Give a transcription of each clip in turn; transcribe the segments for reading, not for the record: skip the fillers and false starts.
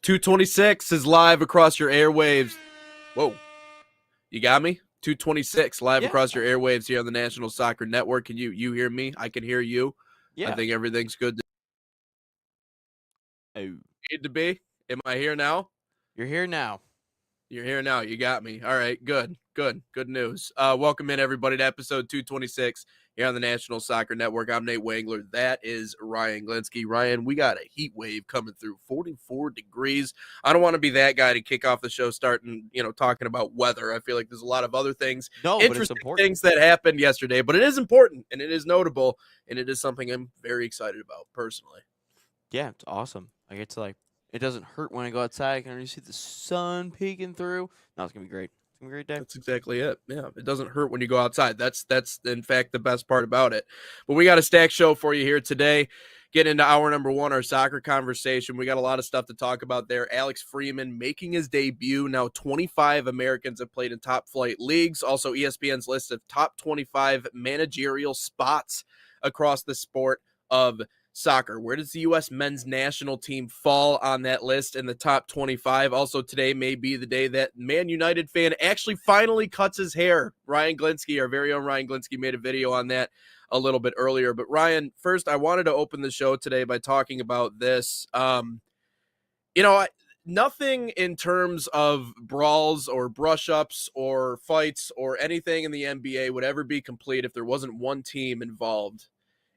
.226 is live across your airwaves. Whoa, you got me? 226 live Yeah. across your airwaves here on the National Soccer Network. Can you hear me? I can hear you. I Yeah. think everything's good Oh, to be. Am I here now? you're here now. You're here now. You got me. All right, good news. Welcome in everybody to episode 226 here on the National Soccer Network. I'm Nate Wangler. That is Ryan Glinsky. Ryan, we got a heat wave coming through, 44 degrees. I don't want to be that guy to kick off the show starting, talking about weather. I feel like there's a lot of other things, No, but it's interesting important. things that happened yesterday, but it is important and it is notable and it is something I'm very excited about personally. Yeah, it's awesome. I get to it doesn't hurt when I go outside. I can already see the sun peeking through. No, it's gonna be great. It's gonna be a great day. That's exactly it. Yeah, it doesn't hurt when you go outside. That's in fact the best part about it. But we got a stacked show for you here today. Get into hour number one, our soccer conversation. We got a lot of stuff to talk about there. Alex Freeman making his debut. Now 25 Americans have played in top flight leagues. Also ESPN's list of top 25 managerial spots across the sport of soccer. Where does the U.S. men's national team fall on that list in the top 25? Also, today may be the day that Man United fan actually finally cuts his hair. Ryan Glinsky, our very own Ryan Glinsky, made a video on that a little bit earlier. But Ryan, first, I wanted to open the show today by talking about this. Nothing in terms of brawls or brush-ups or fights or anything in the NBA would ever be complete if there wasn't one team involved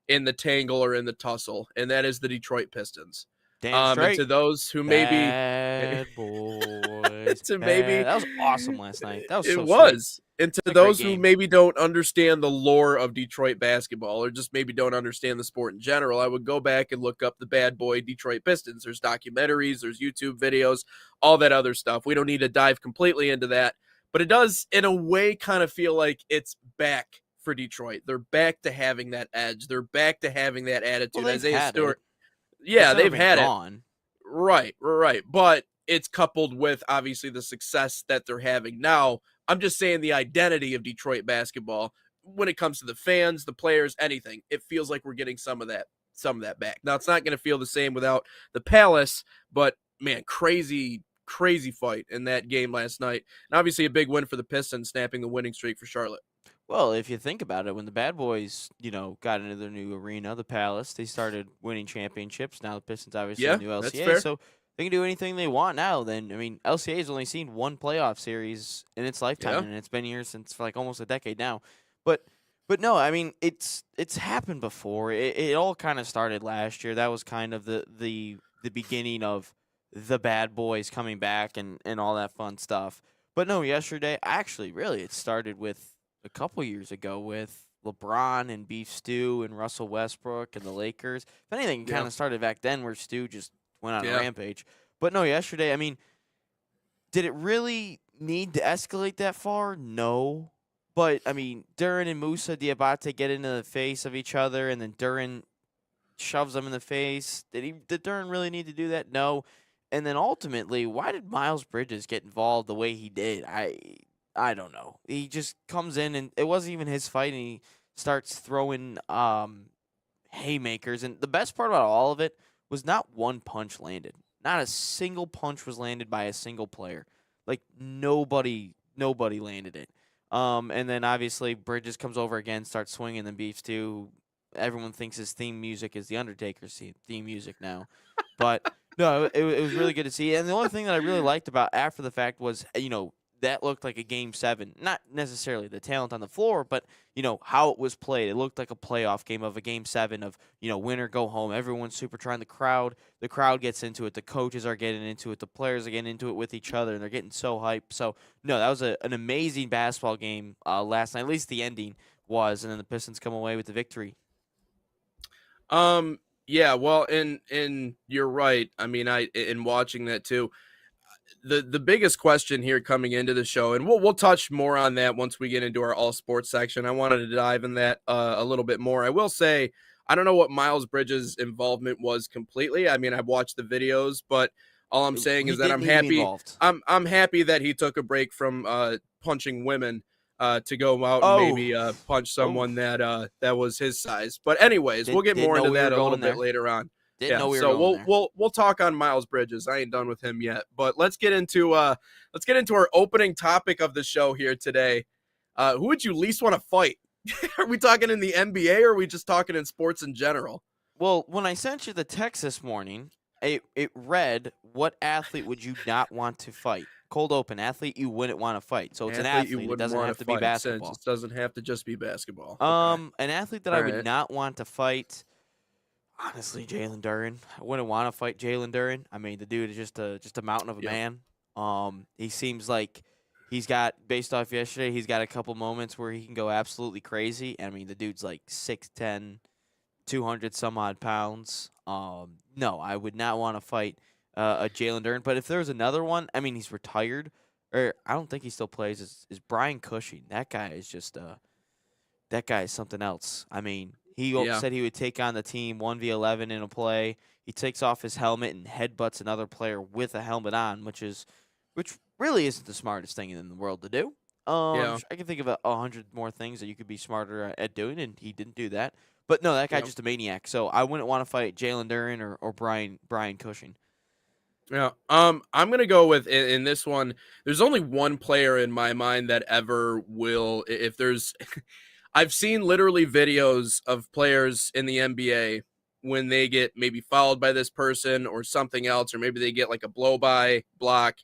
in the tangle or in the tussle, and that is the Detroit Pistons. Damn straight. And to those who maybe Bad boys. to maybe that was awesome last night. That was it so was. sweet. And to What a great those who game. maybe don't understand the lore of Detroit basketball or just maybe don't understand the sport in general, I would go back and look up the bad boy Detroit Pistons. There's documentaries, there's YouTube videos, all that other stuff. We don't need to dive completely into that, but it does in a way kind of feel like it's back for Detroit. They're back to having that edge. They're back to having that attitude. Well, Isaiah had Stewart. it. Yeah, It's never they've been had gone. it. Right. But it's coupled with obviously the success that they're having now. I'm just saying the identity of Detroit basketball when it comes to the fans, the players, anything. It feels like we're getting some of that back. Now it's not going to feel the same without the Palace, but man, crazy fight in that game last night. And obviously a big win for the Pistons, snapping the winning streak for Charlotte. Well, if you think about it, when the Bad Boys, got into their new arena, the Palace, they started winning championships. Now the Pistons obviously Yeah, a new that's LCA, fair. so they can do anything they want now. Then, I mean, LCA has only seen one playoff series in its lifetime, Yeah. and it's been here since for like almost a decade now. But no, I mean, it's happened before. It all kind of started last year. That was kind of the beginning of the Bad Boys coming back and all that fun stuff. But no, yesterday, actually, really, it started with a couple years ago with LeBron and Beef Stew and Russell Westbrook and the Lakers. If anything, it kind Yeah. of started back then where Stew just went on Yeah. a rampage. But no, yesterday, I mean, did it really need to escalate that far? No. But, I mean, Duran and Musa Diabate get into the face of each other, and then Duran shoves them in the face. Did Duran really need to do that? No. And then ultimately, why did Miles Bridges get involved the way he did? I don't know. He just comes in, and it wasn't even his fight, and he starts throwing haymakers. And the best part about all of it was not one punch landed. Not a single punch was landed by a single player. Like, nobody landed it. And then, obviously, Bridges comes over again, starts swinging, and Beef Stew. Everyone thinks his theme music is The Undertaker's theme music now. But, no, it was really good to see. And the only thing that I really liked about after the fact was, that looked like a Game 7. Not necessarily the talent on the floor, but, how it was played. It looked like a playoff game of a Game 7 of, win or go home. Everyone's super trying. The crowd gets into it. The coaches are getting into it. The players are getting into it with each other, and they're getting so hyped. So, no, that was an amazing basketball game last night. At least the ending was, and then the Pistons come away with the victory. Yeah, well, and you're right. I mean, in watching that too, the biggest question here coming into the show, and we'll touch more on that once we get into our all sports section. I wanted to dive in that a little bit more. I will say I don't know what Miles Bridges' involvement was completely. I mean, I've watched the videos, but all I'm saying He is that didn't I'm need to be happy. involved. I'm happy that he took a break from punching women to go out and Oh, maybe punch oh, someone that was his size. But anyways, we'll get didn't more know into we were that a little going bit there. later on. Didn't Yeah, know we were so going there. we'll talk on Miles Bridges. I ain't done with him yet, but let's get into our opening topic of the show here today. Who would you least want to fight? Are we talking in the NBA or are we just talking in sports in general? Well, when I sent you the text this morning, it read, "What athlete would you not want to fight?" Cold open athlete you wouldn't want to fight. So it's an Athlete you athlete. It wouldn't doesn't want have to to be fight, since basketball. it doesn't have to just be basketball. Okay. An athlete that All I would right. not want to fight. Honestly, Jalen Duren. I wouldn't want to fight Jalen Duren. I mean, the dude is just a mountain of a Yep. man. He seems like he's got, based off yesterday, he's got a couple moments where he can go absolutely crazy. I mean, the dude's like 6'10", 200 some odd pounds. No, I would not want to fight a Jalen Duren. But if there's another one, I mean, he's retired, or I don't think he still plays. Is Brian Cushing? That guy is just that guy is something else. I mean, he Yeah. said he would take on the team 1v11 in a play. He takes off his helmet and headbutts another player with a helmet on, which really isn't the smartest thing in the world to do. Yeah. I can think of 100 more things that you could be smarter at doing, and he didn't do that. But no, that guy's Yep. just a maniac. So I wouldn't want to fight Jalen Duren or Brian Cushing. Yeah. I'm gonna go with in this one. There's only one player in my mind that ever will. If there's, I've seen literally videos of players in the NBA when they get maybe fouled by this person or something else, or maybe they get like a blow by block.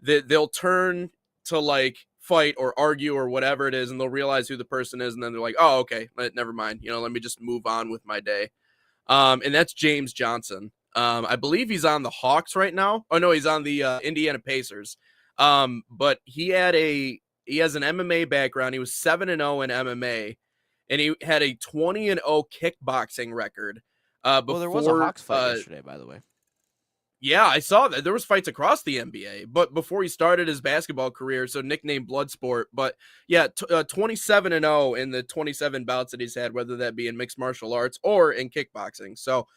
That they'll turn to like fight or argue or whatever it is, and they'll realize who the person is, and then they're like, "Oh, okay, never mind. Let me just move on with my day." And that's James Johnson. I believe he's on the Hawks right now. Oh no, he's on the Indiana Pacers. But he has an MMA background. He was 7-0 in MMA, and he had a 20-0 kickboxing record. Well, there was a Before, Hawks fight yesterday, by the way. yeah, I saw that there was fights across the NBA, but before he started his basketball career, so nicknamed Bloodsport. But yeah, 27-0 in the 27 bouts that he's had, whether that be in mixed martial arts or in kickboxing. So,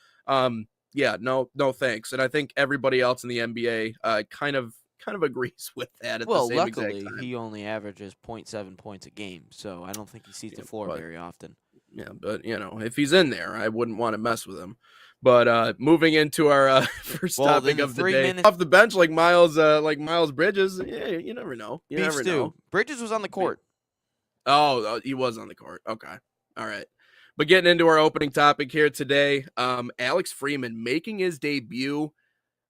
yeah, no thanks. And I think everybody else in the NBA kind of agrees with that at Well, the same exact luckily, time. he only averages 0.7 points a game, so I don't think he sees the floor but- very often. Yeah, but if he's in there, I wouldn't want to mess with him. But moving into our first Well, topic then of the the 3 day, minutes- off the bench like Miles Bridges, yeah, you never know. You Beef never stew. know. Bridges was on the court. Oh, he was on the court. Okay, all right. But getting into our opening topic here today, Alex Freeman making his debut.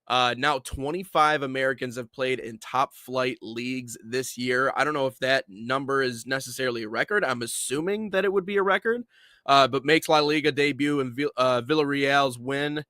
Now 25 Americans have played in top flight leagues this year. I don't know if that number is necessarily a record. I'm assuming that it would be a record. But makes La Liga debut in Villarreal's win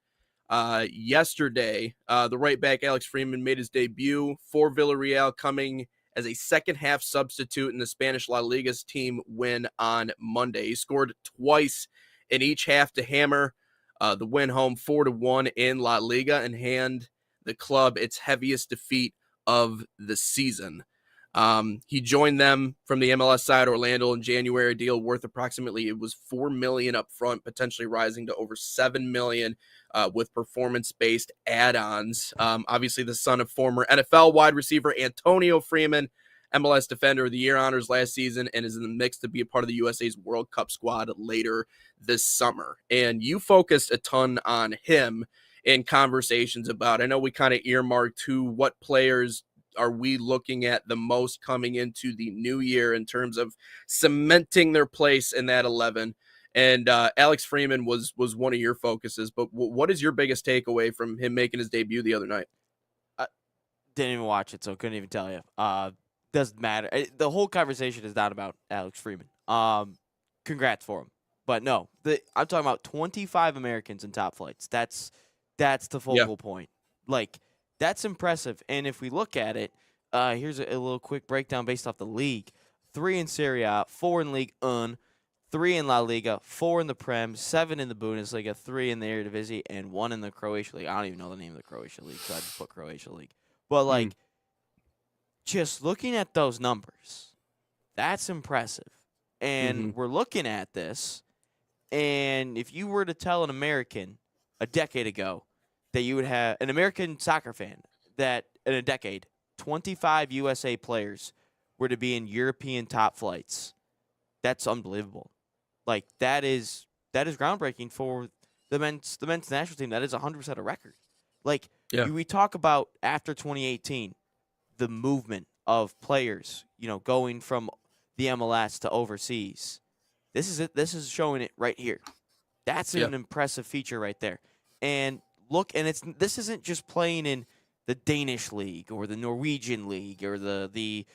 yesterday. The right back Alex Freeman made his debut for Villarreal, coming as a second half substitute in the Spanish La Liga's team win on Monday. He scored twice in each half to hammer the win home 4-1 in La Liga and hand the club its heaviest defeat of the season. He joined them from the MLS side, Orlando, in January, deal worth approximately, it was $4 million up front, potentially rising to over $7 million with performance-based add-ons. Obviously the son of former NFL wide receiver Antonio Freeman, MLS Defender of the Year honors last season, and is in the mix to be a part of the USA's World Cup squad later this summer. And you focused a ton on him in conversations about, I know we kind of earmarked what players are we looking at the most coming into the new year in terms of cementing their place in that 11. And Alex Freeman was one of your focuses. But what is your biggest takeaway from him making his debut the other night? Didn't even watch it, so couldn't even tell you. Doesn't matter. The whole conversation is not about Alex Freeman. Congrats for him. But no, I'm talking about 25 Americans in top flights. That's the focal point. Like, that's impressive. And if we look at it, here's a little quick breakdown based off the league. 3 in Serie A, 4 in Ligue 1, 3 in La Liga, 4 in the Prem, 7 in the Bundesliga, 3 in the Eredivisie, and 1 in the Croatia League. I don't even know the name of the Croatia League, so I just put Croatia League. But Mm. just looking at those numbers, that's impressive. And Hmm. we're looking at this, and if you were to tell an American a decade ago that you would have an American soccer fan that in a decade, 25 USA players were to be in European top flights, that's unbelievable. That is groundbreaking for the men's national team. That is 100% a record. Yeah. We talk about after 2018, the movement of players, going from the MLS to overseas. This is it. This is showing it right here. That's Yeah. an impressive feature right there. And this isn't just playing in the Danish league or the Norwegian league or the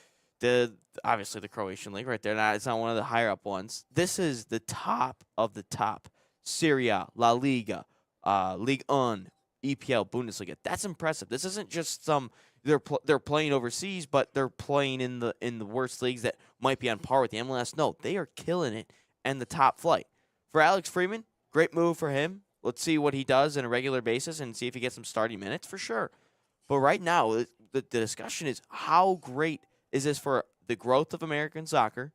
obviously the Croatian league right there. It's not one of the higher up ones. This is the top of the top. Serie A, La Liga, Ligue 1, EPL, Bundesliga. That's impressive. This isn't just they're playing overseas, but they're playing in the worst leagues that might be on par with the MLS. No, they are killing it and the top flight. For Alex Freeman, great move for him. Let's see what he does on a regular basis and see if he gets some starting minutes for sure. But right now, the discussion is how great is this for the growth of American soccer,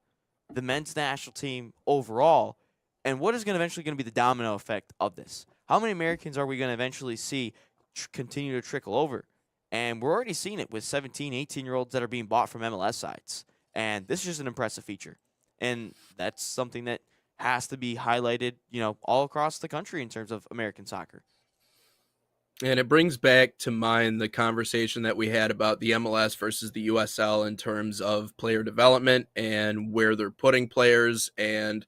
the men's national team overall, and what is eventually going to be the domino effect of this? How many Americans are we going to eventually see continue to trickle over? And we're already seeing it with 17, 18-year-olds that are being bought from MLS sites. And this is just an impressive feature. And that's something that has to be highlighted, all across the country in terms of American soccer. And it brings back to mind the conversation that we had about the MLS versus the USL in terms of player development and where they're putting players and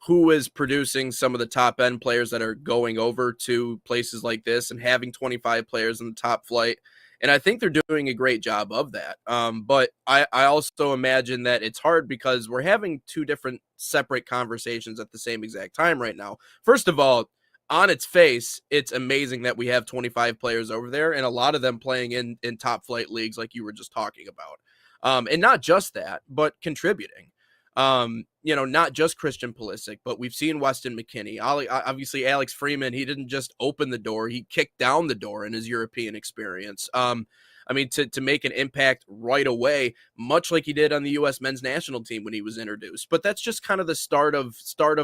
who is producing some of the top end players that are going over to places like this and having 25 players in the top flight. And I think they're doing a great job of that. But I also imagine that it's hard because we're having two different separate conversations at the same exact time right now. First of all, on its face, it's amazing that we have 25 players over there and a lot of them playing in top flight leagues like you were just talking about. And not just that, but contributing. Not just Christian Pulisic, but we've seen Weston McKennie. Obviously, Alex Freeman, he didn't just open the door, he kicked down the door in his European experience. To make an impact right away, much like he did on the U.S. men's national team when he was introduced. But that's just kind of the start of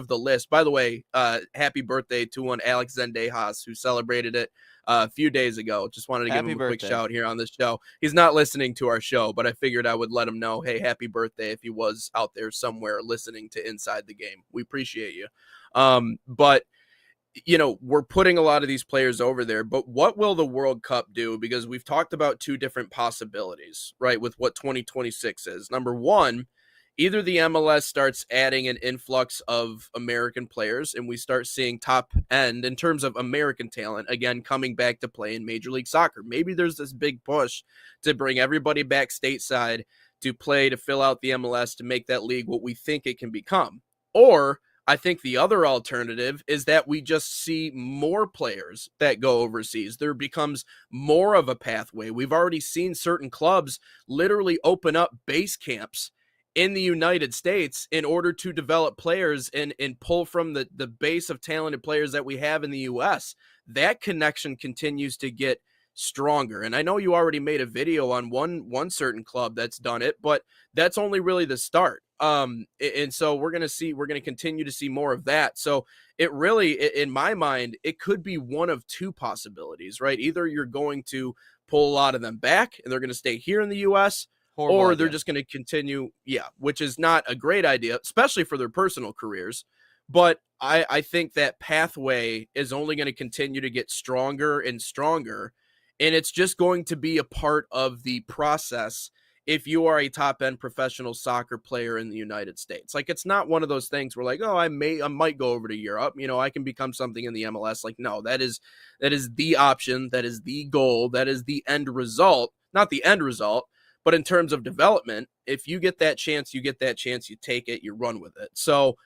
the list. By the way, happy birthday to one Alex Zendejas, who celebrated it a few days ago. Just wanted to give him a quick shout here on this show. He's not listening to our show, but I figured I would let him know, hey, happy birthday if he was out there somewhere listening to Inside the Game. We appreciate you. But we're putting a lot of these players over there, but what will the World Cup do? Because we've talked about two different possibilities, right, with what 2026 is. Number one, either the MLS starts adding an influx of American players and we start seeing top end in terms of American talent, again, coming back to play in Major League Soccer. Maybe there's this big push to bring everybody back stateside to play, to fill out the MLS, to make that league what we think it can become. Or I think the other alternative is that we just see more players that go overseas. There becomes more of a pathway. We've already seen certain clubs literally open up base camps in the United States in order to develop players and pull from the base of talented players that we have in the US. That connection continues to get stronger. And I know you already made a video on one certain club that's done it, but that's only really the start. And so we're going to continue to see more of that. So it really, in my mind, it could be one of two possibilities, right? Either you're going to pull a lot of them back and they're going to stay here in the US, or they're just going to continue. Yeah. Which is not a great idea, especially for their personal careers. But I think that pathway is only going to continue to get stronger and stronger. And it's just going to be a part of the process if you are a top-end professional soccer player in the United States. Like, it's not one of those things where, like, oh, I might go over to Europe, I can become something in the MLS. Like, no, that is the option, that is the goal, that is the end result. Not the end result, but in terms of development, if you get that chance, you take it, you run with it. So,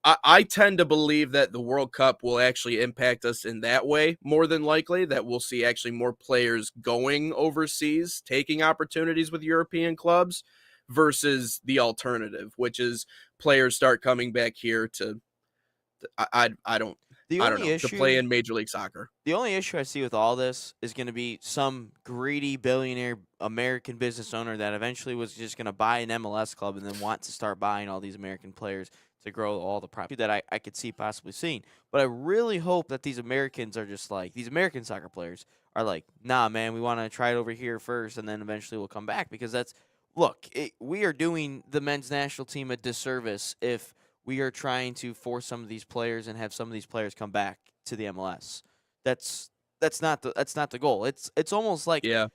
I tend to believe that the World Cup will actually impact us in that way, more than likely, that we'll see actually more players going overseas, taking opportunities with European clubs versus the alternative, which is players start coming back here to, I don't. The I don't only know, to play issue in Major League Soccer. The only issue I see with all this is going to be some greedy billionaire American business owner that eventually was just going to buy an MLS club and then want to start buying all these American players to grow all the property that I could see possibly seeing. But I really hope that these Americans are just like, these American soccer players are like, nah, man, we want to try it over here first and then eventually we'll come back. Because we are doing the men's national team a disservice if we are trying to force some of these players and have some of these players come back to the MLS. That's not the goal. It's almost like Yeah.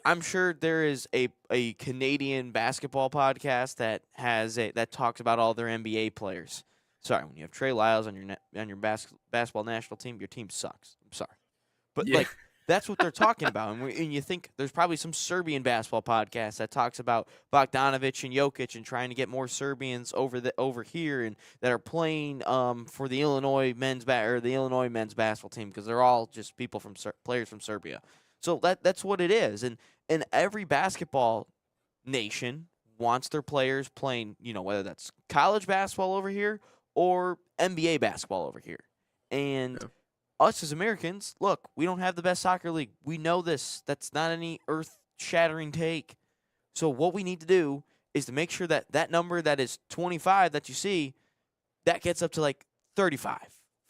I'm sure there is a Canadian basketball podcast that talks about all their NBA players. Sorry, when you have Trey Lyles on your basketball national team, your team sucks. I'm sorry, but Yeah. that's what they're talking about. And you think there's probably some Serbian basketball podcast that talks about Bogdanovic and Jokic and trying to get more Serbians over here and that are playing for the Illinois men's basketball team because they're all just people players from Serbia. So that's what it is. And every basketball nation wants their players playing, whether that's college basketball over here or NBA basketball over here. And us as Americans, look, we don't have the best soccer league. We know this. That's not any earth-shattering take. So what we need to do is to make sure that number that is 25 that you see, that gets up to like 35,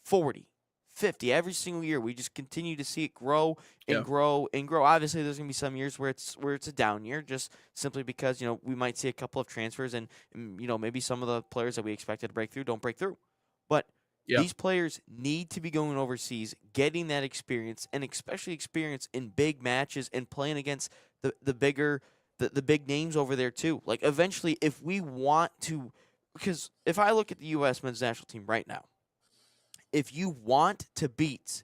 40, 50 every single year. We just continue to see it grow and grow and grow. Obviously, there's going to be some years where it's a down year just simply because, we might see a couple of transfers and maybe some of the players that we expected to break through don't break through. But these players need to be going overseas, getting that experience, and especially experience in big matches and playing against the big names over there too. Like eventually, if we want to, because if I look at the U.S. men's national team right now, if you want to beat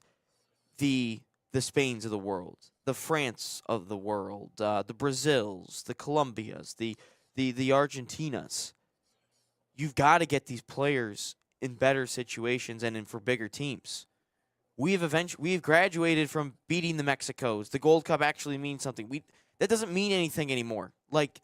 the Spains of the world, the France of the world, the Brazils, the Colombias, the Argentinas, you've got to get these players in better situations and for bigger teams. We've graduated from beating the Mexicos. The Gold Cup actually means something. That doesn't mean anything anymore. Like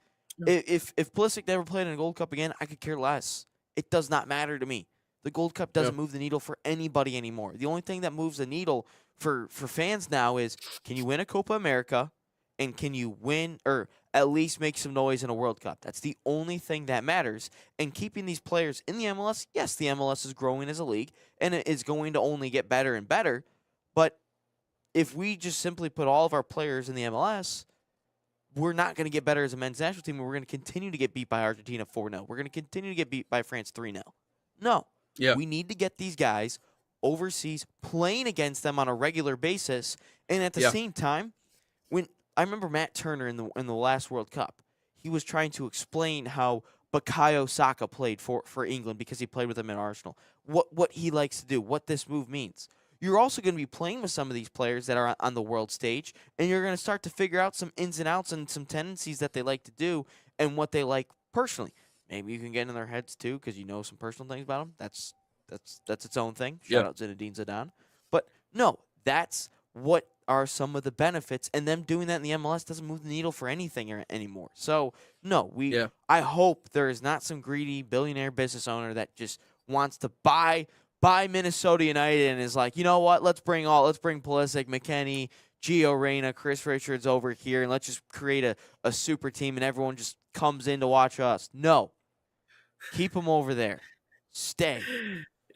if Pulisic never played in a Gold Cup again, I could care less. It does not matter to me. The Gold Cup doesn't move the needle for anybody anymore. The only thing that moves the needle for fans now is, can you win a Copa America and can you win or at least make some noise in a World Cup? That's the only thing that matters. And keeping these players in the MLS, yes, the MLS is growing as a league, and it is going to only get better and better. But if we just simply put all of our players in the MLS, we're not going to get better as a men's national team, and we're going to continue to get beat by Argentina 4-0. We're going to continue to get beat by France 3-0. No. Yeah. We need to get these guys overseas playing against them on a regular basis, and at the same time, when I remember Matt Turner in the last World Cup, he was trying to explain how Bukayo Saka played for England because he played with them in Arsenal. What he likes to do, what this move means. You're also going to be playing with some of these players that are on the world stage, and you're going to start to figure out some ins and outs and some tendencies that they like to do and what they like personally. Maybe you can get in their heads too because you know some personal things about them. That's its own thing. Shout out Zinedine Zidane. But no, that's what are some of the benefits, and them doing that in the MLS doesn't move the needle for anything anymore. So no, I hope there is not some greedy billionaire business owner that just wants to buy Minnesota United and is like, you know what? Let's bring Pulisic, McKennie, Gio Reyna, Chris Richards over here, and let's just create a super team, and everyone just comes in to watch us. No, keep them over there. Stay.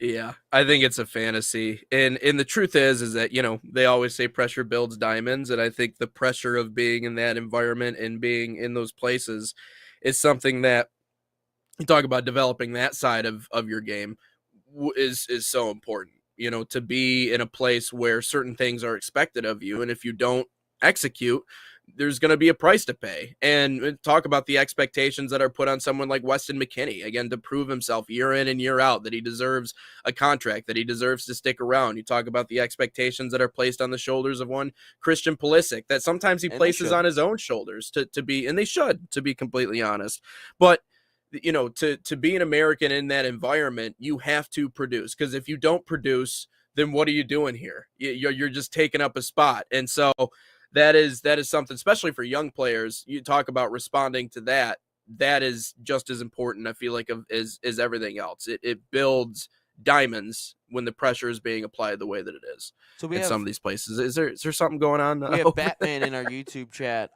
Yeah, I think it's a fantasy. And the truth is that, they always say pressure builds diamonds. And I think the pressure of being in that environment and being in those places is something that you talk about developing that side of your game is so important, to be in a place where certain things are expected of you. And if you don't execute, there's going to be a price to pay. And talk about the expectations that are put on someone like Weston McKennie, again, to prove himself year in and year out, that he deserves a contract, that he deserves to stick around. You talk about the expectations that are placed on the shoulders of one Christian Pulisic, that sometimes he places on his own shoulders to be, and they should, to be completely honest. But to be an American in that environment, you have to produce, because if you don't produce, then what are you doing here? You're just taking up a spot. And so that is something, especially for young players. You talk about responding to that. That is just as important, I feel like, as everything else. It builds diamonds when the pressure is being applied the way that it is So we in have some of these places. Is there something going on? we have over Batman in our YouTube chat.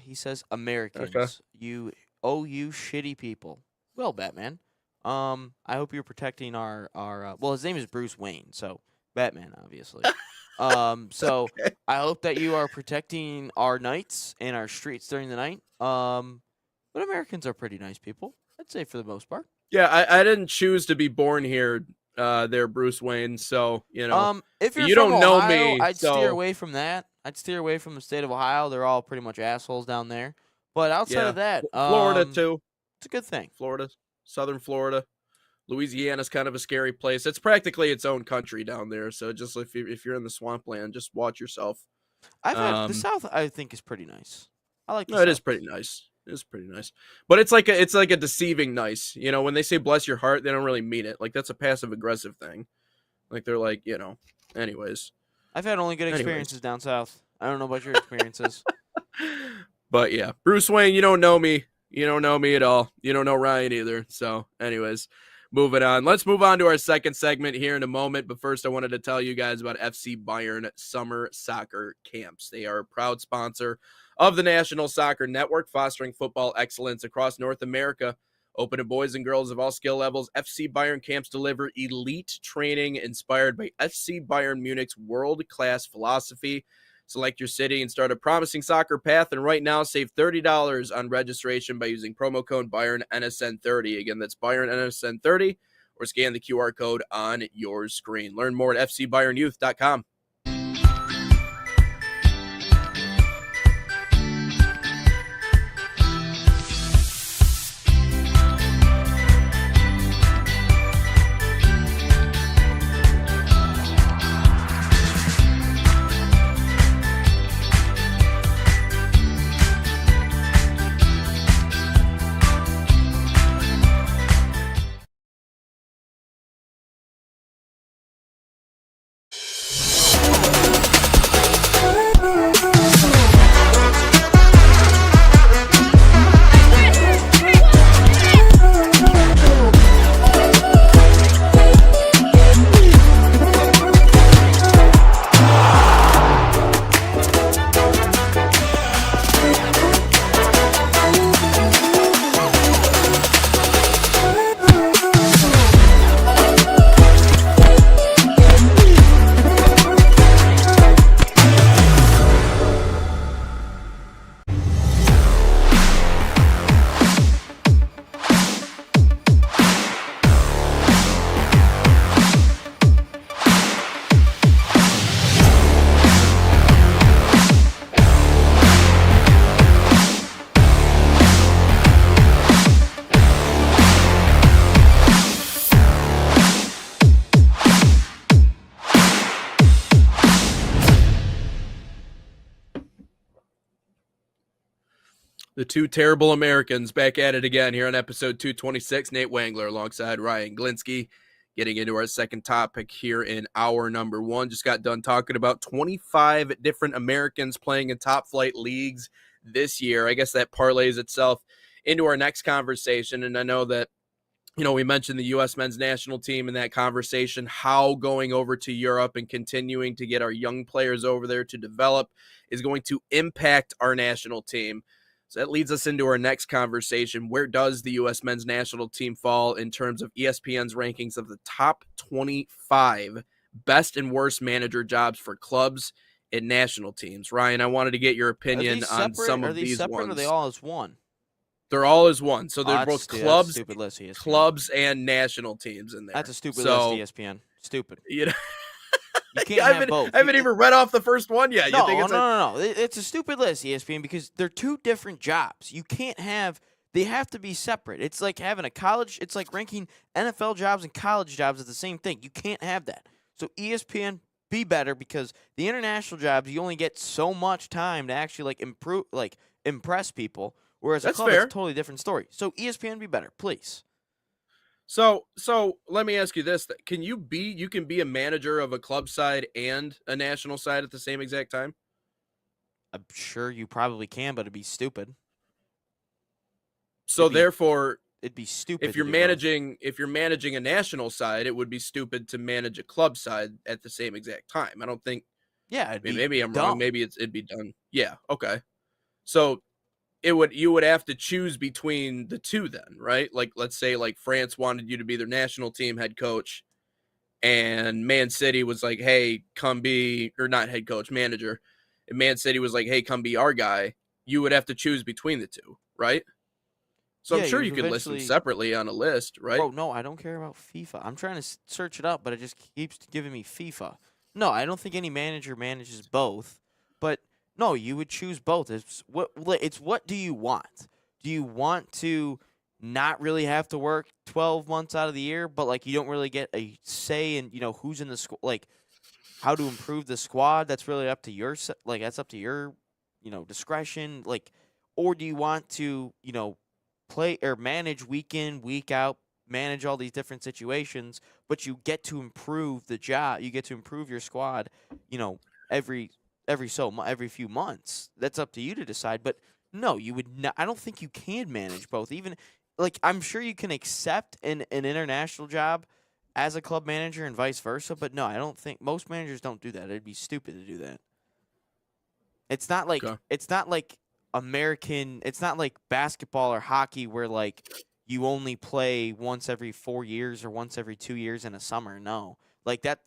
He says there? Okay. Americans, you shitty people. Well, Batman, I hope you're protecting our well, his name is Bruce Wayne, so Batman, obviously. So Okay. I hope that you are protecting our nights and our streets during the night. But Americans are pretty nice people, I'd say, for the most part. Yeah, I didn't choose to be born here, there, Bruce Wayne. So If you're you from don't know Ohio, me. I'd steer So away from that. I'd steer away from the state of Ohio. They're all pretty much assholes down there. But outside yeah, of that, Florida too. it's a good thing. Florida, Southern Florida. Louisiana's kind of a scary place. It's practically its own country down there. So just if you're in the swampland, just watch yourself. I've had the Um, South. I think is pretty nice. I like the no, it is South. pretty nice. It is pretty nice, but it's like a deceiving nice. When they say bless your heart, they don't really mean it. Like that's a passive aggressive thing. Like they're like, Anyways, I've had only good experiences down south. I don't know about your experiences. but yeah, Bruce Wayne, you don't know me. You don't know me at all. You don't know Ryan either. So, anyways, moving on. Let's move on to our second segment here in a moment. But first, I wanted to tell you guys about FC Bayern Summer Soccer Camps. They are a proud sponsor of the National Soccer Network, fostering football excellence across North America. Open to boys and girls of all skill levels, FC Bayern camps deliver elite training inspired by FC Bayern Munich's world-class philosophy. Select your city and start a promising soccer path. And right now, save $30 on registration by using promo code Bayern NSN30. Again, that's Bayern NSN30, or scan the QR code on your screen. Learn more at fcbayernyouth.com. The two terrible Americans back at it again here on episode 226. Nate Wangler alongside Ryan Glinsky, getting into our second topic here in hour number one. Just got done talking about 25 different Americans playing in top flight leagues this year. I guess that parlays itself into our next conversation. And I know that, we mentioned the U.S. men's national team in that conversation, how going over to Europe and continuing to get our young players over there to develop is going to impact our national team. So that leads us into our next conversation. Where does the U.S. men's national team fall in terms of ESPN's rankings of the top 25 best and worst manager jobs for clubs and national teams? Ryan, I wanted to get your opinion on some of these separate, ones. Or are they all as one? They're all as one. So they're both That's a stupid list, ESPN. clubs and national teams in there. That's a stupid list, ESPN. Stupid. You can't have both. I haven't even read off the first one yet. No, no. It's a stupid list, ESPN, because they're two different jobs. You can't have. They have to be separate. It's like having a college. It's like ranking NFL jobs and college jobs as the same thing. You can't have that. So ESPN, be better, because the international jobs, you only get so much time to actually impress people. Whereas a club, it's a totally different story. So ESPN, be better, please. So let me ask you this: you can be a manager of a club side and a national side at the same exact time? I'm sure you probably can, but it'd be stupid. So therefore, It'd be stupid if to you're do both. managing a national side, it would be stupid to manage a club side at the same exact time. I don't think. Yeah, it'd be Maybe I'm wrong. dumb. Maybe it'd be done. Yeah. Okay. So you would have to choose between the two then, right? Like let's say like France wanted you to be their national team head coach, and Man City was like, "Hey, come be," or not head coach, manager. And Man City was like, "Hey, come be our guy." You would have to choose between the two, right? So I'm Yeah, sure you you would could list them eventually. separately on a list, right? Bro, no, I don't care about FIFA. I'm trying to search it up, but it just keeps giving me FIFA. No, I don't think any manager manages both. But no, you would choose both. It's what do you want? Do you want to not really have to work 12 months out of the year, but like you don't really get a say in, who's in the squad, like how to improve the squad? That's really up to that's up to your, discretion, like, or do you want to, play or manage week in, week out, manage all these different situations, but you get to improve the job. You get to improve your squad, you know, every every few months. That's up to you to decide. But no, you would not. I don't think you can manage both. Even like I'm sure you can accept an international job as a club manager and vice versa. But no, I don't think most managers don't do that. It'd be stupid to do that. Okay. It's not like American. It's not like basketball or hockey where like you only play once every 4 years or once every 2 years in a summer. No, like that.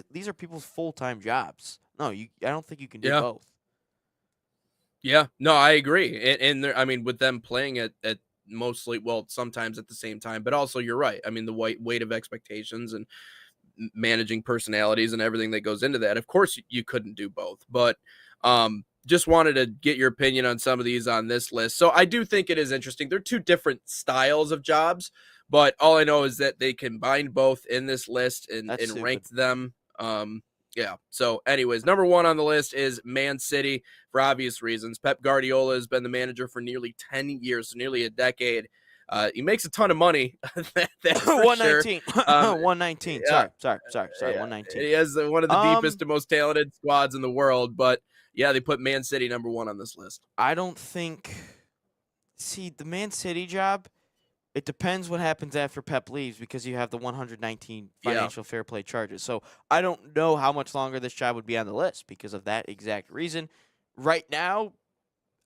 These are people's full time jobs. No, I don't think you can do Yeah. both. Yeah. No, I agree. And there, I mean, with them playing at mostly, well, sometimes at the same time, but also you're right. I mean, the weight of expectations and managing personalities and everything that goes into that. Of course, you couldn't do both, but just wanted to get your opinion on some of these on this list. So I do think it is interesting. They're two different styles of jobs, but all I know is that they combined both in this list That's and stupid. ranked them. Yeah. So, anyways, number one on the list is Man City for obvious reasons. Pep Guardiola has been the manager for nearly 10 years, so nearly a decade. He makes a ton of money, that's for sure. 119. Um, 119. yeah, Sorry. yeah, 119. he has one of the Um, deepest and most talented squads in the world. But yeah, they put Man City number one on this list. I don't think. See, the Man City job. It depends what happens after Pep leaves because you have the 119 Yeah, financial fair play charges. So I don't know how much longer this job would be on the list because of that exact reason. Right now,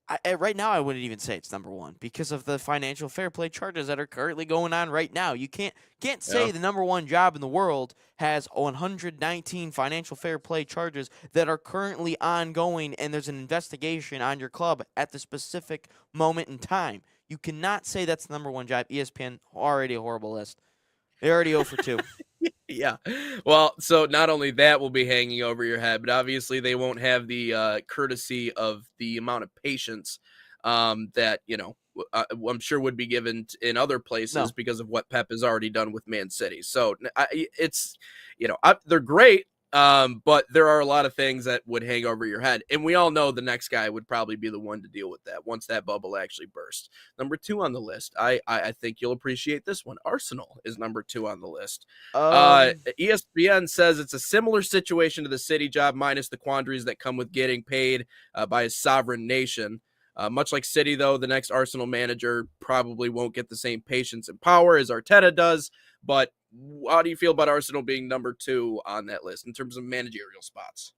I wouldn't even say it's number one because of the financial fair play charges that are currently going on right now. You can't yeah, say the number one job in the world has 119 financial fair play charges that are currently ongoing, and there's an investigation on your club at the specific moment in time. You cannot say that's the number one job. ESPN already a horrible list. They're already 0 for 2. yeah. Well, so not only that will be hanging over your head, but obviously they won't have the courtesy of the amount of patience that I'm sure would be given in other places No. because of what Pep has already done with Man City. So it's they're great. But there are a lot of things that would hang over your head. And we all know the next guy would probably be the one to deal with that once that bubble actually bursts. Number two on the list. I think you'll appreciate this one. Arsenal is number two on the list. Um ESPN says it's a similar situation to the City job, minus the quandaries that come with getting paid by a sovereign nation. Much like City, though, the next Arsenal manager probably won't get the same patience and power as Arteta does. But how do you feel about Arsenal being number two on that list in terms of managerial spots?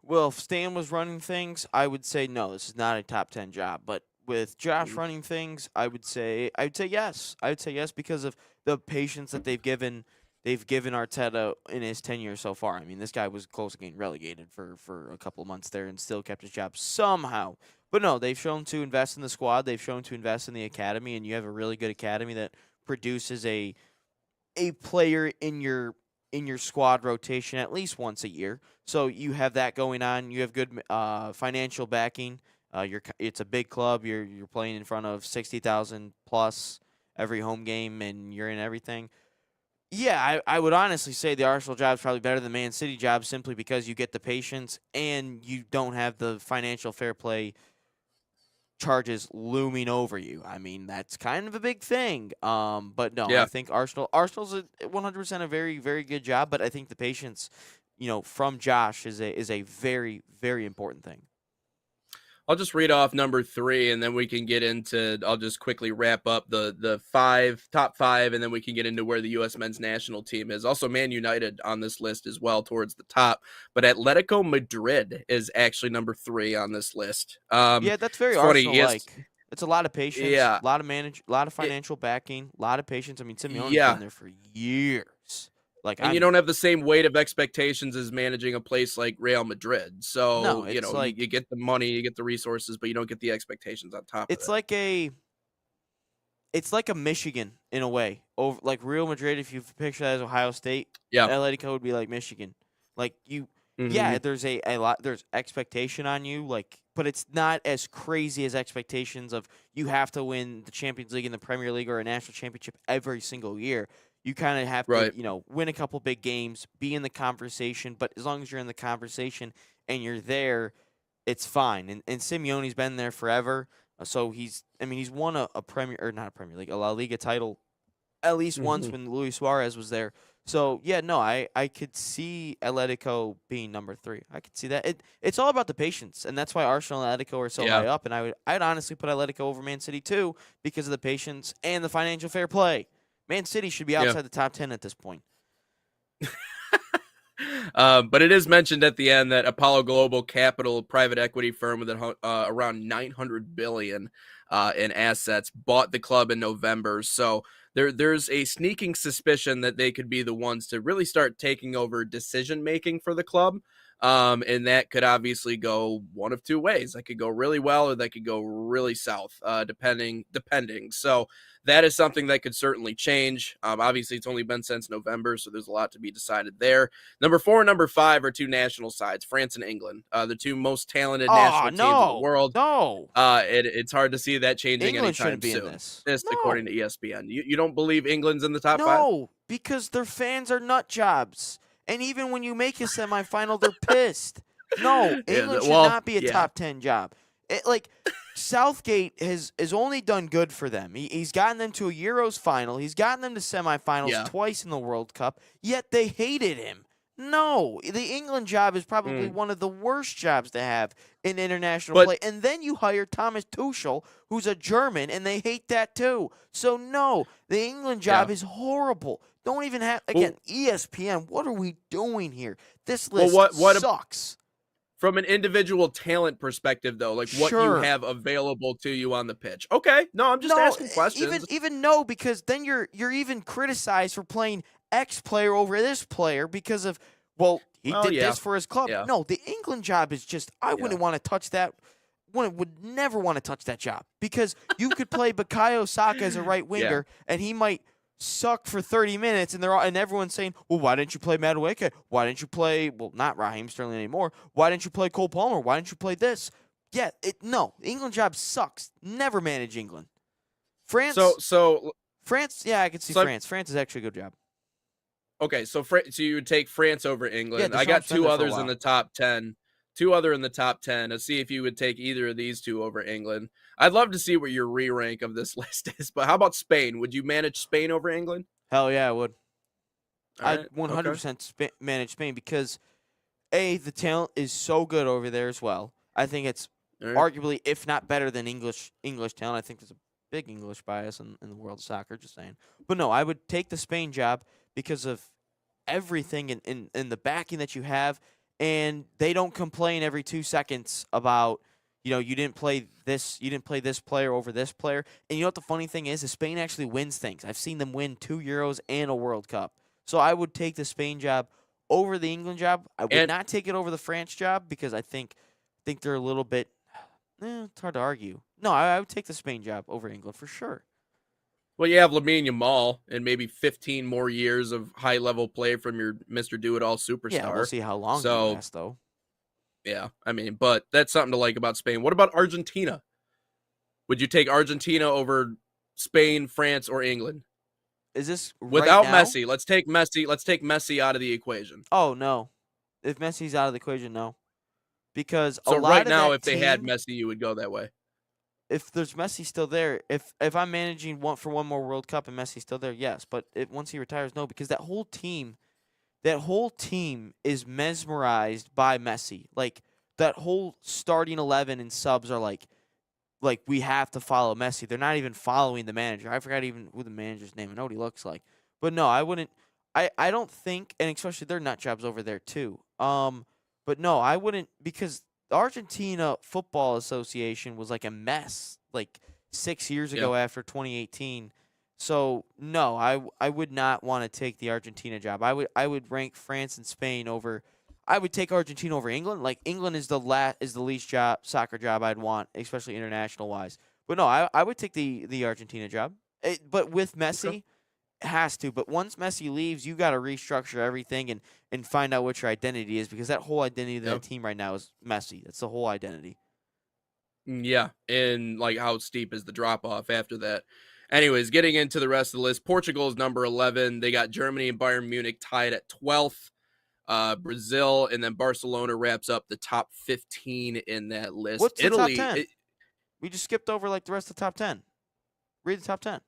Well, if Stan was running things, I would say no. This is not a top 10 job. But with Josh Mhm. running things, I would say yes. I would say yes because of the patience that they've given Arteta in his tenure so far. I mean, this guy was close to getting relegated for a couple of months there and still kept his job somehow. But no, they've shown to invest in the squad. They've shown to invest in the academy, and you have a really good academy that produces a player in your squad rotation at least once a year. So you have that going on. You have good financial backing. It's a big club. You're playing in front of 60,000 plus every home game, and you're in everything. Yeah, I would honestly say the Arsenal job is probably better than the Man City job simply because you get the patience and you don't have the financial fair play charges looming over you. I mean, that's kind of a big thing. But no, I Yeah. think Arsenal's 100% a very very good job, but I think the patience, from Josh is a very very important thing. I'll just read off number 3, and then we can get into. I'll just quickly wrap up the top five, and then we can get into where the U.S. men's national team is. Also, Man United on this list as well, towards the top. But Atletico Madrid is actually number 3 on this list. Yeah, that's very It's funny. Arsenal-like. It's a lot of patience, Yeah, a lot of it, financial backing, a lot of patience. I mean, Simeone's been yeah. there for years. Like And you don't have the same weight of expectations as managing a place like Real Madrid. no, So, you get the money, you get the resources, but you don't get the expectations on top of it's it. like a it's like a Michigan in a way. Over like Real Madrid, if you picture that as Ohio State, Yeah. Atletico would be like Michigan. Like Hmm. there's a lot, there's expectation on you, like, but it's not as crazy as expectations of you have to win the Champions League and the Premier League or a national championship every single year. You kind of have to, Right. win a couple big games, be in the conversation, but as long as you're in the conversation and you're there, it's fine. And Simeone's been there forever. So he's won a Premier, or not a Premier League, a La Liga title at least once Hmm. when Luis Suarez was there. So yeah, no, I could see Atletico being number 3. I could see that. It's all about the patience, and that's why Arsenal and Atletico are so Yeah. high up. And I'd honestly put Atletico over Man City too because of the patience and the financial fair play. Man City should be Yeah. outside the top 10 at this point. But it is mentioned at the end that Apollo Global Capital, private equity firm with around 900 billion in assets, bought the club in November. So there's a sneaking suspicion that they could be the ones to really start taking over decision making for the club. And that could obviously go one of two ways. That could go really well, or that could go really south, depending. So that is something that could certainly change. Obviously, it's only been since November, so there's a lot to be decided there. Number 4 and number 5 are two national sides, France and England, the two most talented Oh national teams in the no, world. no! It's hard to see that changing England anytime shouldn't be in soon. this. This, according to No, ESPN. You don't believe England's in the top 5? no, because their fans are nut jobs, and even when you make a semifinal, they're pissed. No, Yeah. England should Well, not be a yeah. top 10 job. Like Southgate has only done good for them. He's gotten them to a Euros final. He's gotten them to semifinals Yeah. twice in the World Cup. Yet they hated him. No, the England job is probably Mm. one of the worst jobs to have in international But play. And then you hire Thomas Tuchel, who's a German, and they hate that too. So no, the England yeah. job is horrible. Don't even have, Well, again, ESPN. What are we doing here? This well, list what sucks. from an individual talent perspective, though, like what you Sure. have available to you on the pitch. Okay, no, I'm just No, asking questions. even no, because then you're even criticized for playing X player over this player because of, well, he Well, did yeah, this for his club. yeah, No, the England job is just, I yeah. wouldn't want to touch that. Would never want to touch that job because you could play Bukayo Saka as a right Yeah. winger and he might suck for 30 minutes and everyone's saying, well, why didn't you play Madueke? Why didn't you play, well, not Raheem Sterling anymore? Why didn't you play Cole Palmer? Why didn't you play this? Yeah, no, the England job sucks. Never manage England. So France, so France, yeah, I could see so France. France is actually a good job. okay, so you would take France over Yeah, England. I got Deschamps been two there for a others in while. the top 10. Two other in the top 10. Let's see if you would take either of these two over England. I'd love to see what your re-rank of this list is, but how about Spain? Would you manage Spain over England? Hell yeah, I would. All I'd right. Okay. 100% manage Spain because the talent is so good over there as well. I think it's All right. arguably, if not better than English talent. I think there's a big English bias in the world of soccer. Just saying. But no, I would take the Spain job because of everything in the backing that you have, and they don't complain every 2 seconds about, you didn't play this player over this player. And you know what the funny thing is Spain actually wins things. I've seen them win 2 Euros and a World Cup. So I would take the Spain job over the England job. I would And not take it over the France job because I think they're a little bit. It's hard to argue. No, I would take the Spain job over England for sure. well, you have Lamine Yamal and maybe 15 more years of high-level play from your Mr. Do-It-All Yeah, we'll superstar. see how long he So, lasts, though. yeah, I mean, but that's something to like about Spain. What about Argentina? Would you take Argentina over Spain, France, or England? Is this right Without now? Messi, let's take Messi. Let's take Messi out of the equation. Oh no, if Messi's out of the equation, no, because a So lot right of now, that if they had team, Messi, you would go that way. if there's Messi still there, if I'm managing one more World Cup and Messi's still there, yes. But once he retires, no, because that whole team is mesmerized by Messi. Like that whole starting 11 and subs are like we have to follow Messi. They're not even following the manager. I forgot even who the manager's name. I know what he looks like. But no, I wouldn't. I don't think, and especially their nut jobs over there too. But no, I wouldn't, because the Argentina Football Association was like a mess like 6 years Yeah. ago after 2018. So no, I would not want to take the Argentina job. I would rank France and Spain over. I would take Argentina over England. Like, England is the least soccer job I'd want, especially international wise. But no, I would take the Argentina job. But with Messi, Okay. it has to. But once Messi leaves, you got to restructure everything and find out what your identity is, because that whole identity of Yep. that team right now is Messi. That's the whole identity. Yeah, and like how steep is the drop off after that? Anyways, getting into the rest of the list, Portugal is number 11. They got Germany and Bayern Munich tied at 12th. Brazil, and then Barcelona wraps up the top 15 in that list. What's the Italy, top 10? We just skipped over like the rest of the top 10. Read the top 10.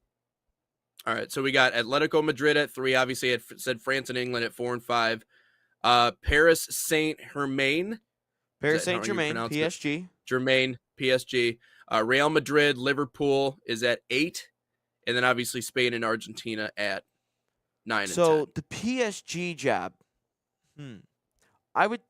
all right, so we got Atletico Madrid at 3. Obviously, it said France and England at 4 and 5. Paris Saint Germain, Paris that how Saint you Germain, pronounce it? PSG. Germain, PSG. Real Madrid, Liverpool is at 8, and then obviously Spain and Argentina at 9 and 10. So the PSG job, I would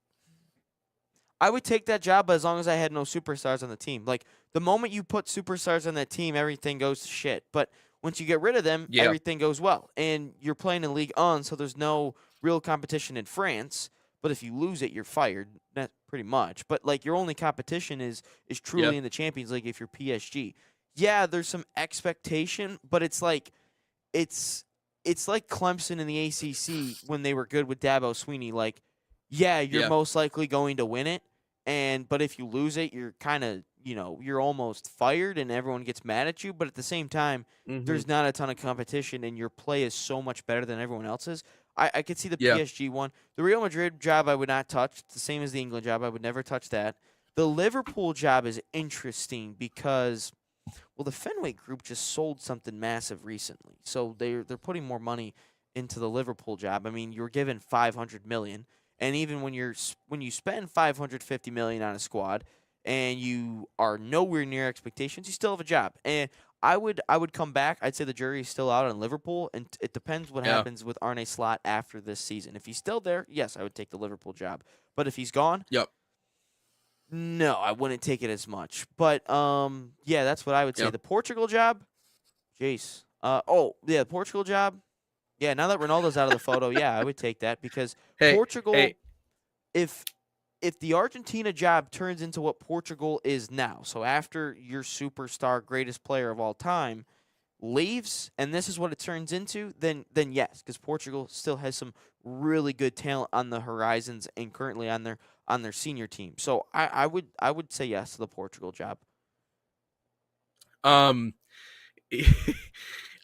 take that job as long as I had no superstars on the team. Like, the moment you put superstars on that team, everything goes to shit. But once you get rid of them, Yeah. everything goes well. And you're playing in Ligue 1, so there's no real competition in France. But if you lose it, you're fired. That pretty much. But like, your only competition is truly Yeah. in the Champions League if you're PSG. Yeah, there's some expectation, but it's like Clemson in the ACC when they were good with Dabo Sweeney. Like, yeah, you're Yeah. most likely going to win it, but if you lose it, you're kind of, you're almost fired and everyone gets mad at you. But at the same time, Mhm. there's not a ton of competition and your play is so much better than everyone else's. I could see the Yeah. PSG one. The Real Madrid job I would not touch. It's the same as the England job. I would never touch that. The Liverpool job is interesting because, well, the Fenway Group just sold something massive recently, so they're putting more money into the Liverpool job. I mean, you're given $500 million, and even when you spend $550 million on a squad and you are nowhere near expectations, you still have a job. And I would come back. I'd say the jury is still out on Liverpool, and it depends what Yeah. happens with Arne Slot after this season. If he's still there, yes, I would take the Liverpool job. But if he's gone, Yep. no, I wouldn't take it as much. But yeah, that's what I would say. Yep. The Portugal job, Jace. The Portugal job. Yeah, now that Ronaldo's out of the photo, yeah, I would take that, because Hey, Portugal. hey. If the Argentina job turns into what Portugal is now, so after your superstar, greatest player of all time leaves, and this is what it turns into, then yes, because Portugal still has some really good talent on the horizons and currently on their senior team. So I would say yes to the Portugal job.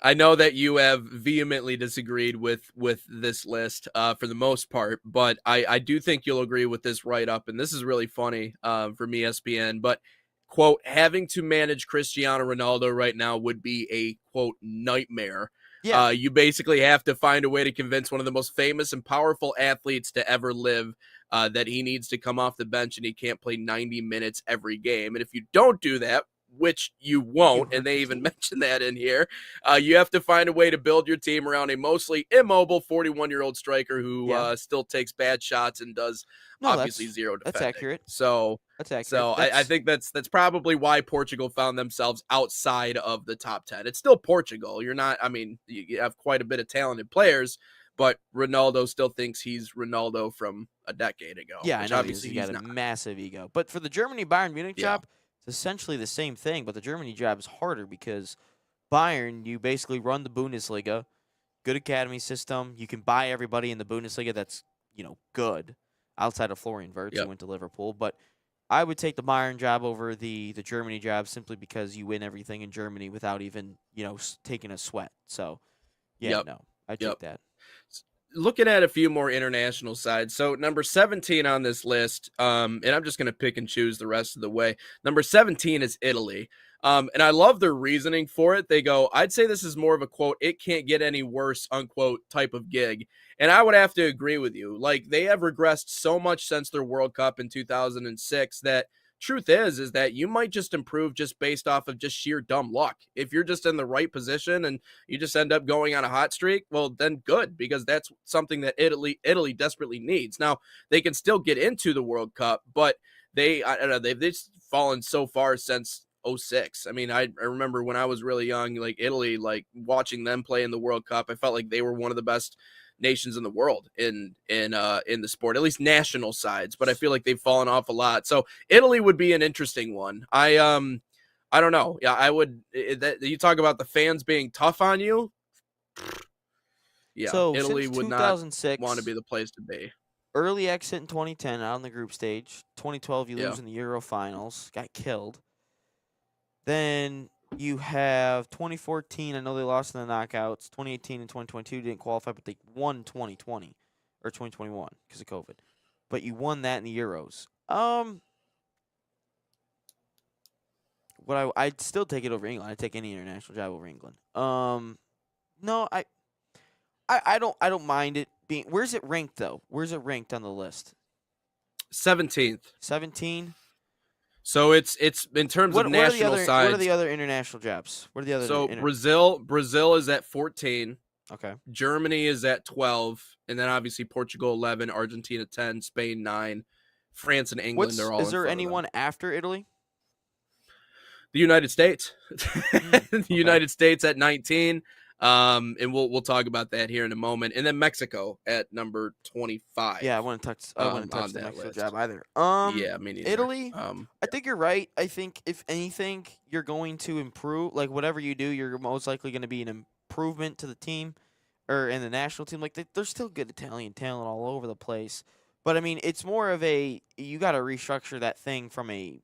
I know that you have vehemently disagreed with this list for the most part, but I do think you'll agree with this write-up, and this is really funny from ESPN, but, quote, having to manage Cristiano Ronaldo right now would be a, quote, nightmare. Yeah. You basically have to find a way to convince one of the most famous and powerful athletes to ever live that he needs to come off the bench and he can't play 90 minutes every game. And if you don't do that, which you won't, and they even mentioned that in here, you have to find a way to build your team around a mostly immobile 41-year-old striker who still takes bad shots and does obviously zero defending. That's accurate. So that's accurate. So I think that's probably why Portugal found themselves outside of the top 10. It's still Portugal. You're not, I mean, you have quite a bit of talented players, but Ronaldo still thinks he's Ronaldo from a decade ago. Yeah, I know obviously he's got not. a massive ego. But for the Germany Bayern Munich job, it's essentially the same thing, but the Germany job is harder because Bayern, you basically run the Bundesliga, good academy system. You can buy everybody in the Bundesliga that's, good, outside of Florian Wirtz, who went to Liverpool. But I would take the Bayern job over the Germany job simply because you win everything in Germany without even, taking a sweat. So, no, I take that. Looking at a few more international sides. So number 17 on this list, and I'm just going to pick and choose the rest of the way. Number 17 is Italy. And I love their reasoning for it. They go, I'd say this is more of a quote, it can't get any worse, unquote, type of gig. And I would have to agree with you. Like, they have regressed so much since their World Cup in 2006 that truth is that you might just improve just based off of just sheer dumb luck. If you're just in the right position and you just end up going on a hot streak, well, then good, because that's something that Italy desperately needs. Now, they can still get into the World Cup, but I don't know, they've just fallen so far since '06. I mean, I remember when I was really young, like Italy, like watching them play in the World Cup, I felt like they were one of the best nations in the world in the sport, at least national sides, but I feel like they've fallen off a lot. So Italy would be an interesting one. I don't know. Yeah, I would. You talk about the fans being tough on you. Yeah, So Italy since would not 2006, want to be the place to be. early exit in 2010 out on the group stage. 2012, you Yeah. lose in the Euro finals, got killed. Then you have 2014. I know they lost in the knockouts. 2018 and 2022 didn't qualify, but they won 2020 or 2021 because of COVID. But you won that in the Euros. I'd still take it over England. I'd take any international job over England. No, I don't mind it being. Where's it ranked though? Where's it ranked on the list? 17th. 17. So it's in terms of national sides. What are the other international jobs? What are the other? So Brazil is at 14. Okay. Germany is at 12, and then obviously Portugal 11, Argentina 10, Spain 9, France and England are all. Is there anyone after Italy? The United States. Okay. The United States at 19. And we'll talk about that here in a moment. And then Mexico at number 25. Yeah, I wouldn't touch the Mexico job either. Yeah, me neither. Italy. I think you're right. I think if anything, you're going to improve. Like whatever you do, you're most likely going to be an improvement to the team, or in the national team. Like there's still good Italian talent all over the place. But I mean, it's more of you got to restructure that thing from a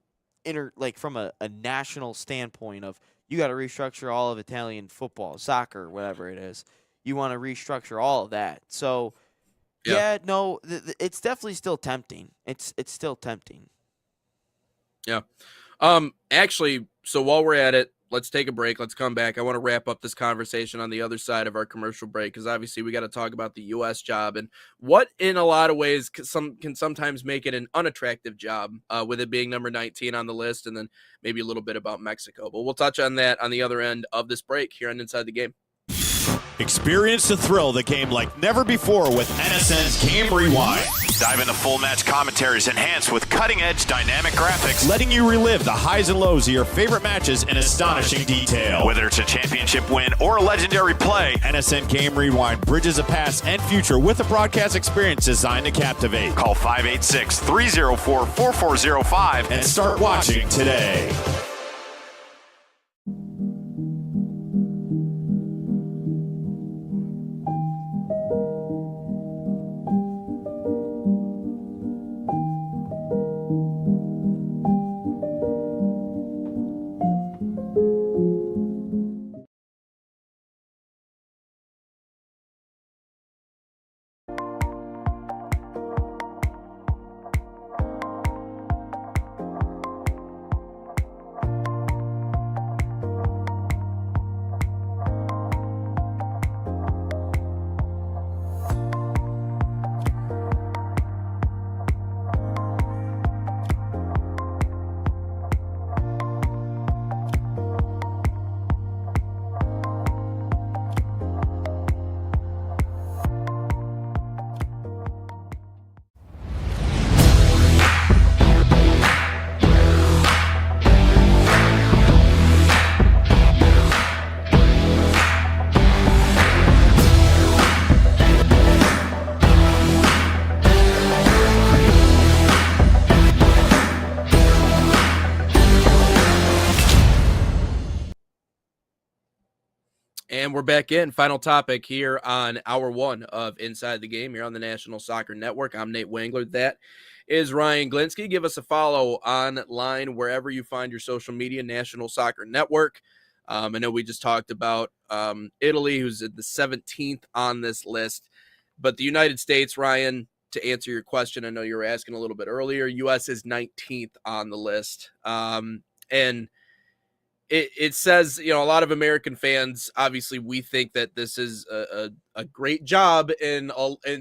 national standpoint of. You got to restructure all of Italian football, soccer, whatever it is. You want to restructure all of that. So, no, it's definitely still tempting. It's still tempting. Yeah. Actually, so while we're at it, let's take a break. Let's come back. I want to wrap up this conversation on the other side of our commercial break because obviously we got to talk about the U.S. job and what, in a lot of ways, can sometimes make it an unattractive job, with it being number 19 on the list, and then maybe a little bit about Mexico. But we'll touch on that on the other end of this break here on Inside the Game. Experience the thrill of the game like never before with NSN's Game Rewind. Dive into full match commentaries enhanced with cutting-edge dynamic graphics, Letting you relive the highs and lows of your favorite matches in astonishing detail. whether it's a championship win or a legendary play. NSN Game Rewind bridges the past and future with a broadcast experience designed to captivate. Call 586-304-4405 And start watching today. And we're back in. Final topic here on hour one of Inside the Game here on the National Soccer Network. I'm Nate Wangler. That is Ryan Glinsky. Give us a follow online wherever you find your social media, National Soccer Network. I know we just talked about Italy, who's at the 17th on this list. But the United States, Ryan, to answer your question, I know you were asking a little bit earlier, U.S. is 19th on the list. And it says, a lot of American fans, obviously we think that this is a great job in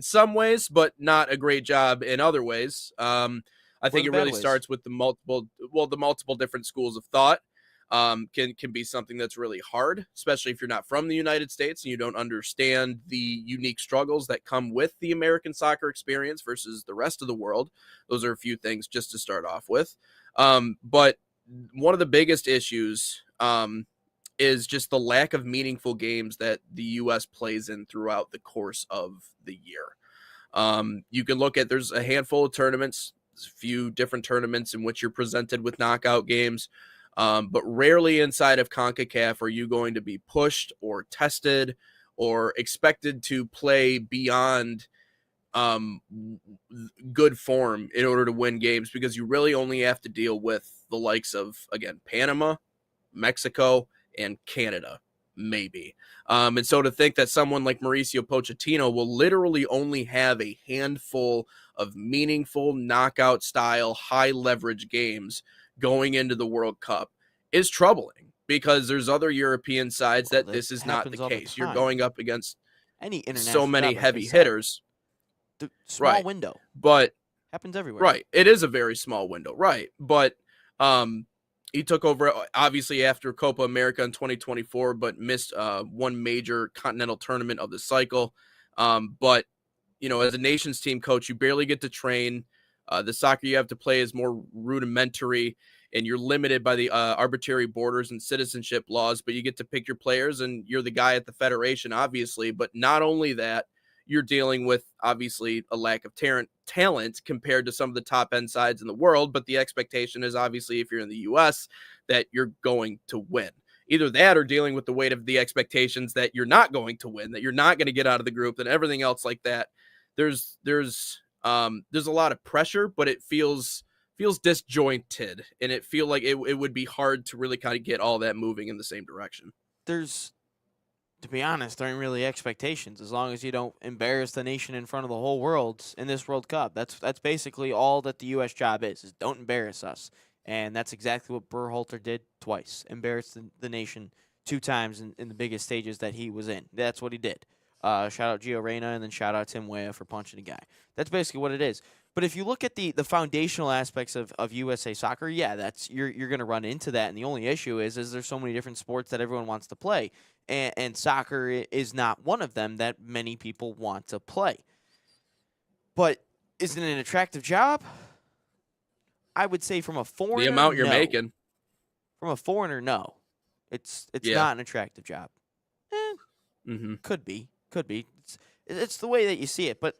some ways, but not a great job in other ways. I think in it bad really ways? starts with the multiple different schools of thought. Can be something that's really hard, especially if you're not from the United States and you don't understand the unique struggles that come with the American soccer experience versus the rest of the world. Those are a few things just to start off with. But one of the biggest issues is just the lack of meaningful games that the U.S. plays in throughout the course of the year. You can look at, there's a handful of tournaments, a few different tournaments in which you're presented with knockout games, but rarely inside of CONCACAF are you going to be pushed or tested or expected to play beyond good form in order to win games, because you really only have to deal with the likes of, again, Panama, Mexico, and Canada, maybe. And so to think that someone like Mauricio Pochettino will literally only have a handful of meaningful knockout style, high leverage games going into the World Cup is troubling, because there's other European sides that this is not the case. You're going up against any international so many job, like heavy I said, hitters. the small Right. window But happens everywhere. right, it is a very small window, right? But he took over obviously after Copa America in 2024, but missed one major continental tournament of the cycle. But as a nations team coach, you barely get to train. The soccer you have to play is more rudimentary, and you're limited by the arbitrary borders and citizenship laws. But you get to pick your players, and you're the guy at the federation, obviously. But not only that, you're dealing with obviously a lack of talent compared to some of the top end sides in the world. But the expectation is obviously, if you're in the U.S., that you're going to win. Either that or dealing with the weight of the expectations that you're not going to win, that you're not going to get out of the group, and everything else like that. There's a lot of pressure, but it feels disjointed, and it feel like it would be hard to really kind of get all that moving in the same direction. To be honest, there aren't really expectations as long as you don't embarrass the nation in front of the whole world in this World Cup. That's basically all that the U.S. job is don't embarrass us. And that's exactly what Berhalter did twice. Embarrassed the nation 2 times in the biggest stages that he was in. That's what he did. Shout out Gio Reyna, and then shout out Tim Weah for punching a guy. That's basically what it is. But if you look at the foundational aspects of USA soccer, yeah, that's you're going to run into that. And the only issue is there's so many different sports that everyone wants to play. And soccer is not one of them that many people want to play. But is it an attractive job? I would say from a foreigner, the amount you're no. making. From a foreigner, no. It's Yeah. not an attractive job. Could be. It's the way that you see it. But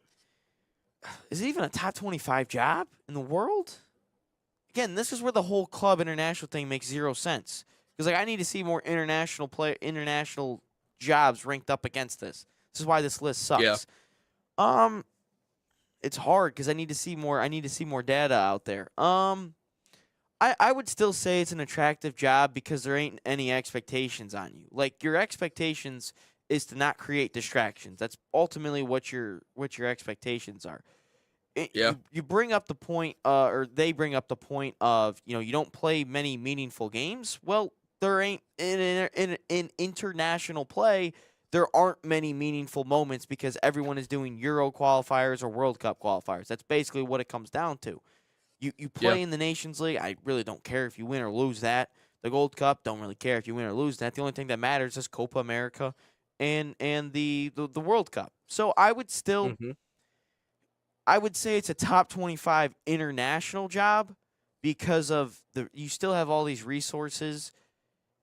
is it even a top 25 job in the world? Again, this is where the whole club international thing makes zero sense. Because I need to see more international jobs ranked up against this. This is why this list sucks. Yeah. It's hard because I need to see more data out there. I would still say it's an attractive job because there ain't any expectations on you. Like, your expectations is to not create distractions. That's ultimately what your expectations are. You bring up the point, or they bring up the point of, you don't play many meaningful games. Well, there ain't in international play. There aren't many meaningful moments because everyone is doing Euro qualifiers or World Cup qualifiers. That's basically what it comes down to. You play in the Nations League. I really don't care if you win or lose that. The Gold Cup, don't really care if you win or lose that. The only thing that matters is Copa America and the World Cup. So I would still I would say it's a top 25 international job because of you still have all these resources.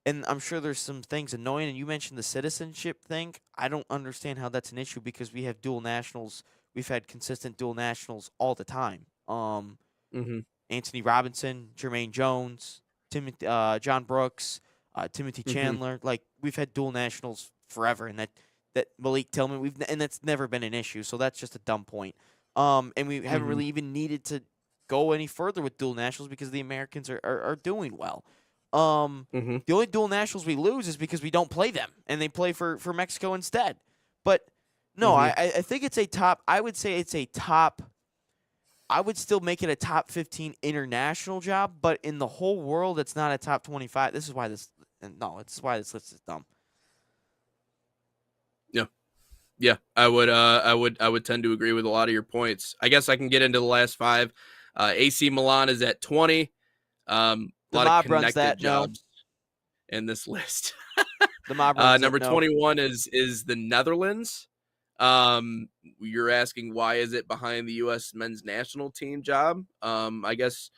And I'm sure there's some things annoying. And you mentioned the citizenship thing. I don't understand how that's an issue because we have dual nationals. We've had consistent dual nationals all the time. Anthony Robinson, Jermaine Jones, Timothy, John Brooks, Timothy Chandler. Like, we've had dual nationals forever, and that Malik Tillman, and that's never been an issue. So that's just a dumb point. And we haven't really even needed to go any further with dual nationals because the Americans are doing well. The only dual nationals we lose is because we don't play them, and they play for Mexico instead. But no, I think it's a top. I would say it's a top. I would still make it a top 15 international job, but in the whole world, it's not a top 25. This is why And no, it's why this list is dumb. Yeah, I would tend to agree with a lot of your points. I guess I can get into the last 5. AC Milan is at 20. A lot mob of runs connected that, no. jobs in this list. The mob runs Number it, no. 21 is the Netherlands. You're asking why is it behind the U.S. men's national team job? I guess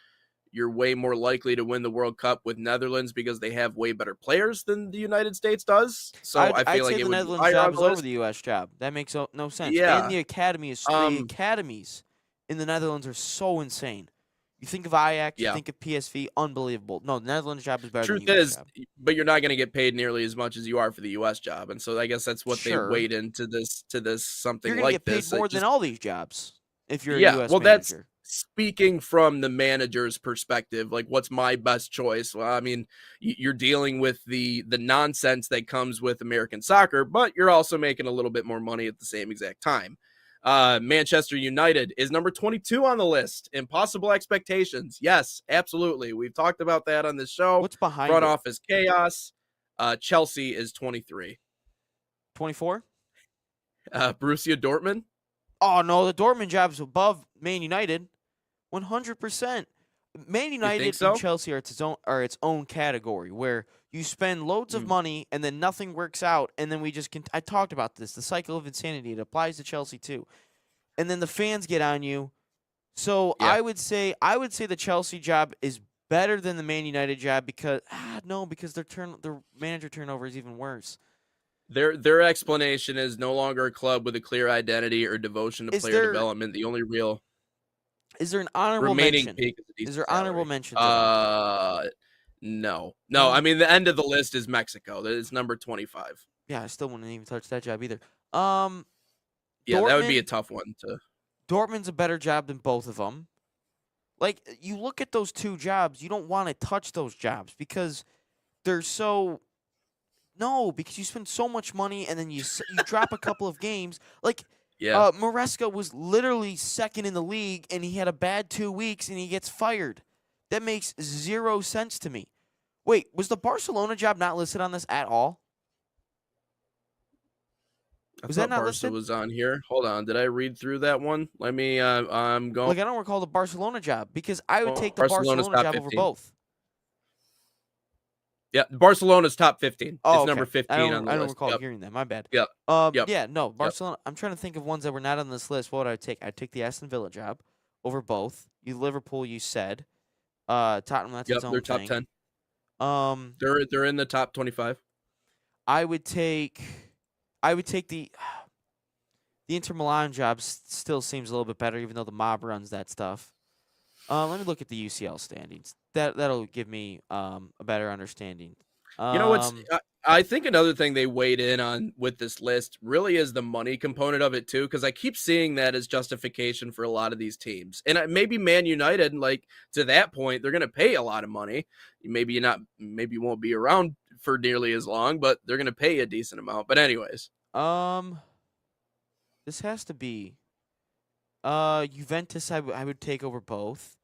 you're way more likely to win the World Cup with Netherlands because they have way better players than the United States does. So I I'd feel like say it the would Netherlands be higher job on is the over list. the U.S. job. That makes no sense. Yeah. And the academies in the Netherlands are so insane. You think of Ajax, you think of PSV, unbelievable. No, the Netherlands job is better Truth than the US is, job. but you're not going to get paid nearly as much as you are for the U.S. job, and so I guess that's what Sure. they weighed into this something You're going to like get paid this. more than all these jobs if you're a Yeah, U.S. well, manager. that's speaking from the manager's perspective. Like, what's my best choice? Well, I mean, you're dealing with the nonsense that comes with American soccer, but you're also making a little bit more money at the same exact time. Manchester United is number 22 on the list. Impossible expectations. Yes, absolutely. We've talked about that on this show. What's behind Front it? office chaos. Chelsea is 23. 24? Borussia Dortmund. Oh, no, the Dortmund job's above Man United. 100%. Man United so? and Chelsea are its own category where you spend loads of money and then nothing works out, and then we just I talked about this, the cycle of insanity. It applies to Chelsea too. And then the fans get on you. So Yeah. I would say the Chelsea job is better than the Man United job because their manager turnover is even worse. Their explanation is no longer a club with a clear identity or devotion to player development. The only real is there an honorable remaining mention? peak Is there honorable mentions? No. I mean, the end of the list is Mexico. That is number 25. Yeah, I still wouldn't even touch that job either. Yeah, that would be a tough one to. Dortmund's a better job than both of them. Like, you look at those two jobs, you don't want to touch those jobs because they're so. No, because you spend so much money and then you drop a couple of games. Like, Yeah. Maresca was literally second in the league and he had a bad 2 weeks and he gets fired. That makes zero sense to me. Wait, was the Barcelona job not listed on this at all? I Was thought that not Barca listed? was on here. Hold on. Did I read through that one? Let me. I'm going. Like, I don't recall the Barcelona job because I would take the Barcelona's Barcelona top job over 15. both. Yeah, Barcelona's top 15. Oh, It's okay. number 15 I on don't the list. recall Yep. hearing that. My bad. Yep. Yep. Yeah, no, Barcelona. I'm trying to think of ones that were not on this list. What would I take? I'd take the Aston Villa job over both. Liverpool, you said. Tottenham, that's Yep, its own they're top thing. 10. They're in the top 25. I would take the Inter Milan job. Still seems a little bit better, even though the mob runs that stuff. Let me look at the UCL standings. That'll give me a better understanding. You know what's? I think another thing they weighed in on with this list really is the money component of it too, because I keep seeing that as justification for a lot of these teams. And maybe Man United, like to that point, they're going to pay a lot of money. Maybe you won't be around for nearly as long, but they're going to pay a decent amount. But anyways, this has to be Juventus. I would take over both.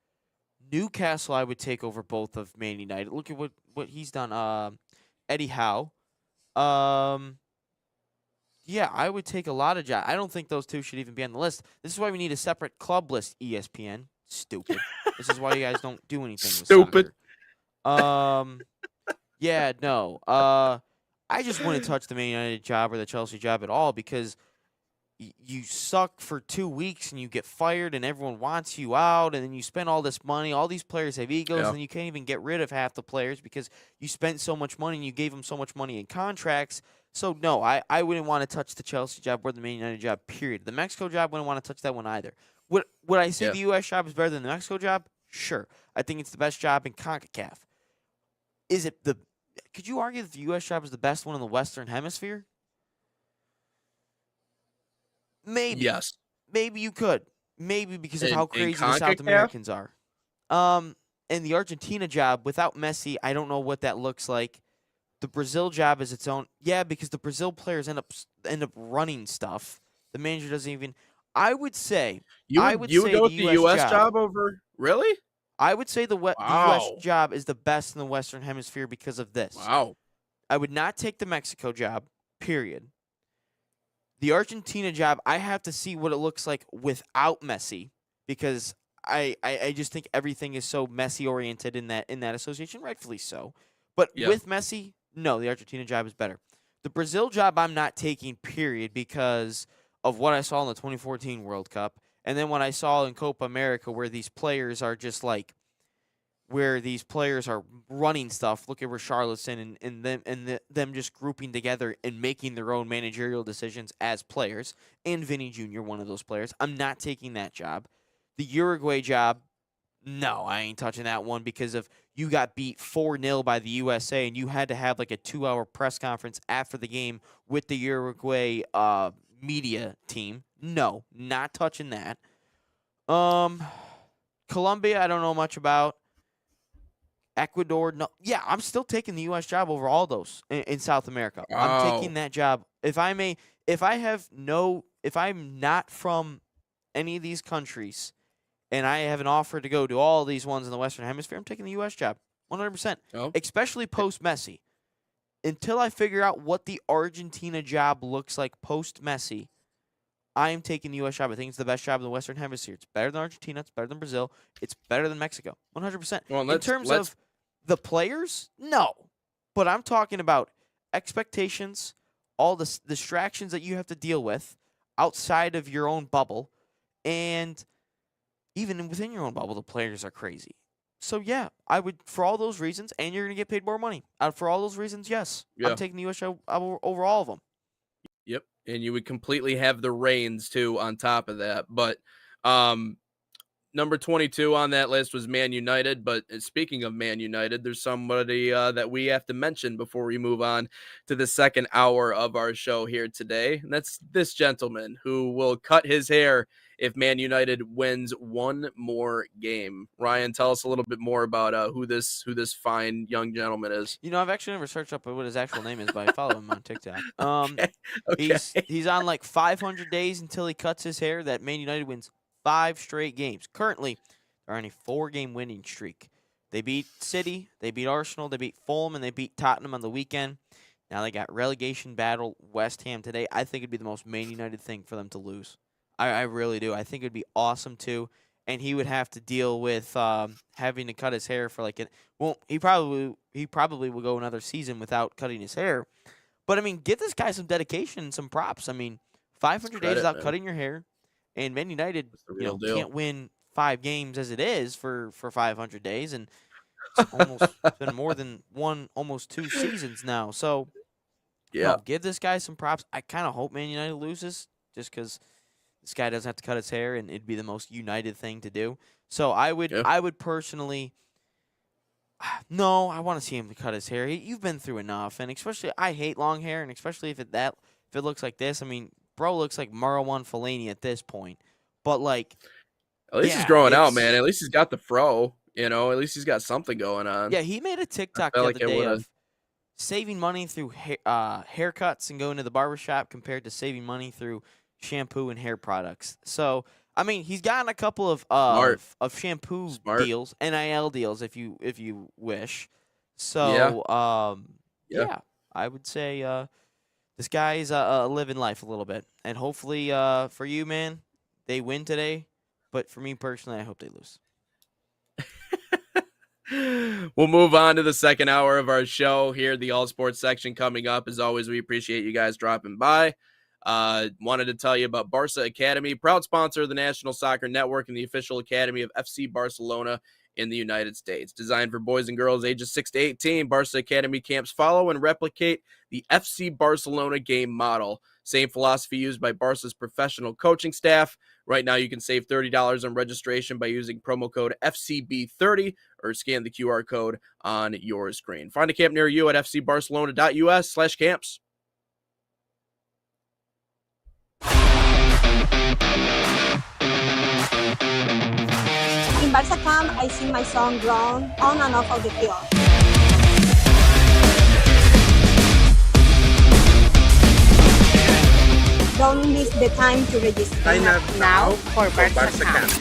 Newcastle, I would take over both of Man United. Look at what he's done. Eddie Howe. Yeah, I would take a lot of jobs. I don't think those two should even be on the list. This is why we need a separate club list, ESPN. Stupid. This is why you guys don't do anything with Stupid. soccer. Yeah, no. I just wouldn't touch the Man United job or the Chelsea job at all because you suck for 2 weeks and you get fired and everyone wants you out and then you spend all this money. All these players have egos and you can't even get rid of half the players because you spent so much money and you gave them so much money in contracts. So, no, I wouldn't want to touch the Chelsea job or the Man United job, period. The Mexico job, wouldn't want to touch that one either. Would I say the U.S. job is better than the Mexico job? Sure. I think it's the best job in CONCACAF. Could you argue that the U.S. job is the best one in the Western Hemisphere? Maybe. yes. Maybe you could. Maybe because of how In crazy the South CONCACAF? Americans are. And the Argentina job, without Messi, I don't know what that looks like. The Brazil job is its own. Yeah, because the Brazil players end up running stuff. The manager doesn't even. I would say. You would go with the U.S. job over? Really? I would say the U.S. job is the best in the Western Hemisphere because of this. Wow. I would not take the Mexico job, period. The Argentina job, I have to see what it looks like without Messi, because I just think everything is so Messi oriented in that association, rightfully so. But with Messi, no, the Argentina job is better. The Brazil job I'm not taking, period, because of what I saw in the 2014 World Cup, and then what I saw in Copa America, where these players are just like, where these players are running stuff. Look at Richarlison and them just grouping together and making their own managerial decisions as players. And Vinny Jr., one of those players. I'm not taking that job. The Uruguay job, no, I ain't touching that one, because of you got beat 4-0 by the USA and you had to have like a 2-hour press conference after the game with the Uruguay media team. No, not touching that. Colombia, I don't know much about. Ecuador, no. Yeah, I'm still taking the U.S. job over all those in South America. Wow. I'm taking that job. If I'm not from any of these countries and I have an offer to go to all these ones in the Western Hemisphere, I'm taking the U.S. job, 100%. Oh. Especially post-Messi. Until I figure out what the Argentina job looks like post-Messi, I am taking the U.S. job. I think it's the best job in the Western Hemisphere. It's better than Argentina. It's better than Brazil. It's better than Mexico. 100%. Well, in terms of the players, no. But I'm talking about expectations, all the distractions that you have to deal with outside of your own bubble, and even within your own bubble, the players are crazy. So, yeah, I would, for all those reasons, and you're going to get paid more money. For all those reasons, yes. Yeah. I'm taking the U.S. job over all of them. Yep, and you would completely have the reins, too, on top of that. But number 22 on that list was Man United. But speaking of Man United, there's somebody that we have to mention before we move on to the second hour of our show here today. And that's this gentleman who will cut his hair if Man United wins one more game. Ryan, tell us a little bit more about who this fine young gentleman is. You know, I've actually never searched up what his actual name is, but I follow him on TikTok. Okay. He's on like 500 days until he cuts his hair that Man United wins 5 straight games. Currently, they're on a 4-game winning streak. They beat City, they beat Arsenal, they beat Fulham, and they beat Tottenham on the weekend. Now they got relegation battle West Ham today. I think it'd be the most Man United thing for them to lose. I really do. I think it would be awesome, too. And he would have to deal with having to cut his hair for like he probably will go another season without cutting his hair. But, I mean, give this guy some dedication and some props. I mean, 500 days without cutting your hair. And Man United, can't win 5 games as it is for 500 days. And it's been more than almost 2 seasons now. So, yeah, give this guy some props. I kind of hope Man United loses just because this guy doesn't have to cut his hair, and it'd be the most United thing to do. So I would personally, no, I want to see him to cut his hair. You've been through enough, and especially I hate long hair, and especially if it looks like this. I mean, bro looks like Marwan Fellaini at this point. But like, at least he's growing out, man. At least he's got the fro. At least he's got something going on. Yeah, he made a TikTok the other day of saving money through haircuts and going to the barbershop compared to saving money through shampoo and hair products. So, I mean, he's gotten a couple of shampoo deals, NIL deals, if you wish. So, yeah, I would say this guy's living life a little bit, and hopefully, for you, man, they win today. But for me personally, I hope they lose. We'll move on to the second hour of our show here. The All Sports section coming up. As always, we appreciate you guys dropping by. Wanted to tell you about Barca Academy, proud sponsor of the National Soccer Network and the official academy of FC Barcelona in the United States. Designed for boys and girls ages 6 to 18, Barca Academy camps follow and replicate the FC Barcelona game model. Same philosophy used by Barca's professional coaching staff. Right now, you can save $30 on registration by using promo code FCB30 or scan the QR code on your screen. Find a camp near you at fcbarcelona.us/camps. In Barca camp, I see my son grown on and off of the field. Don't miss the time to register. Sign up now for Barca camp.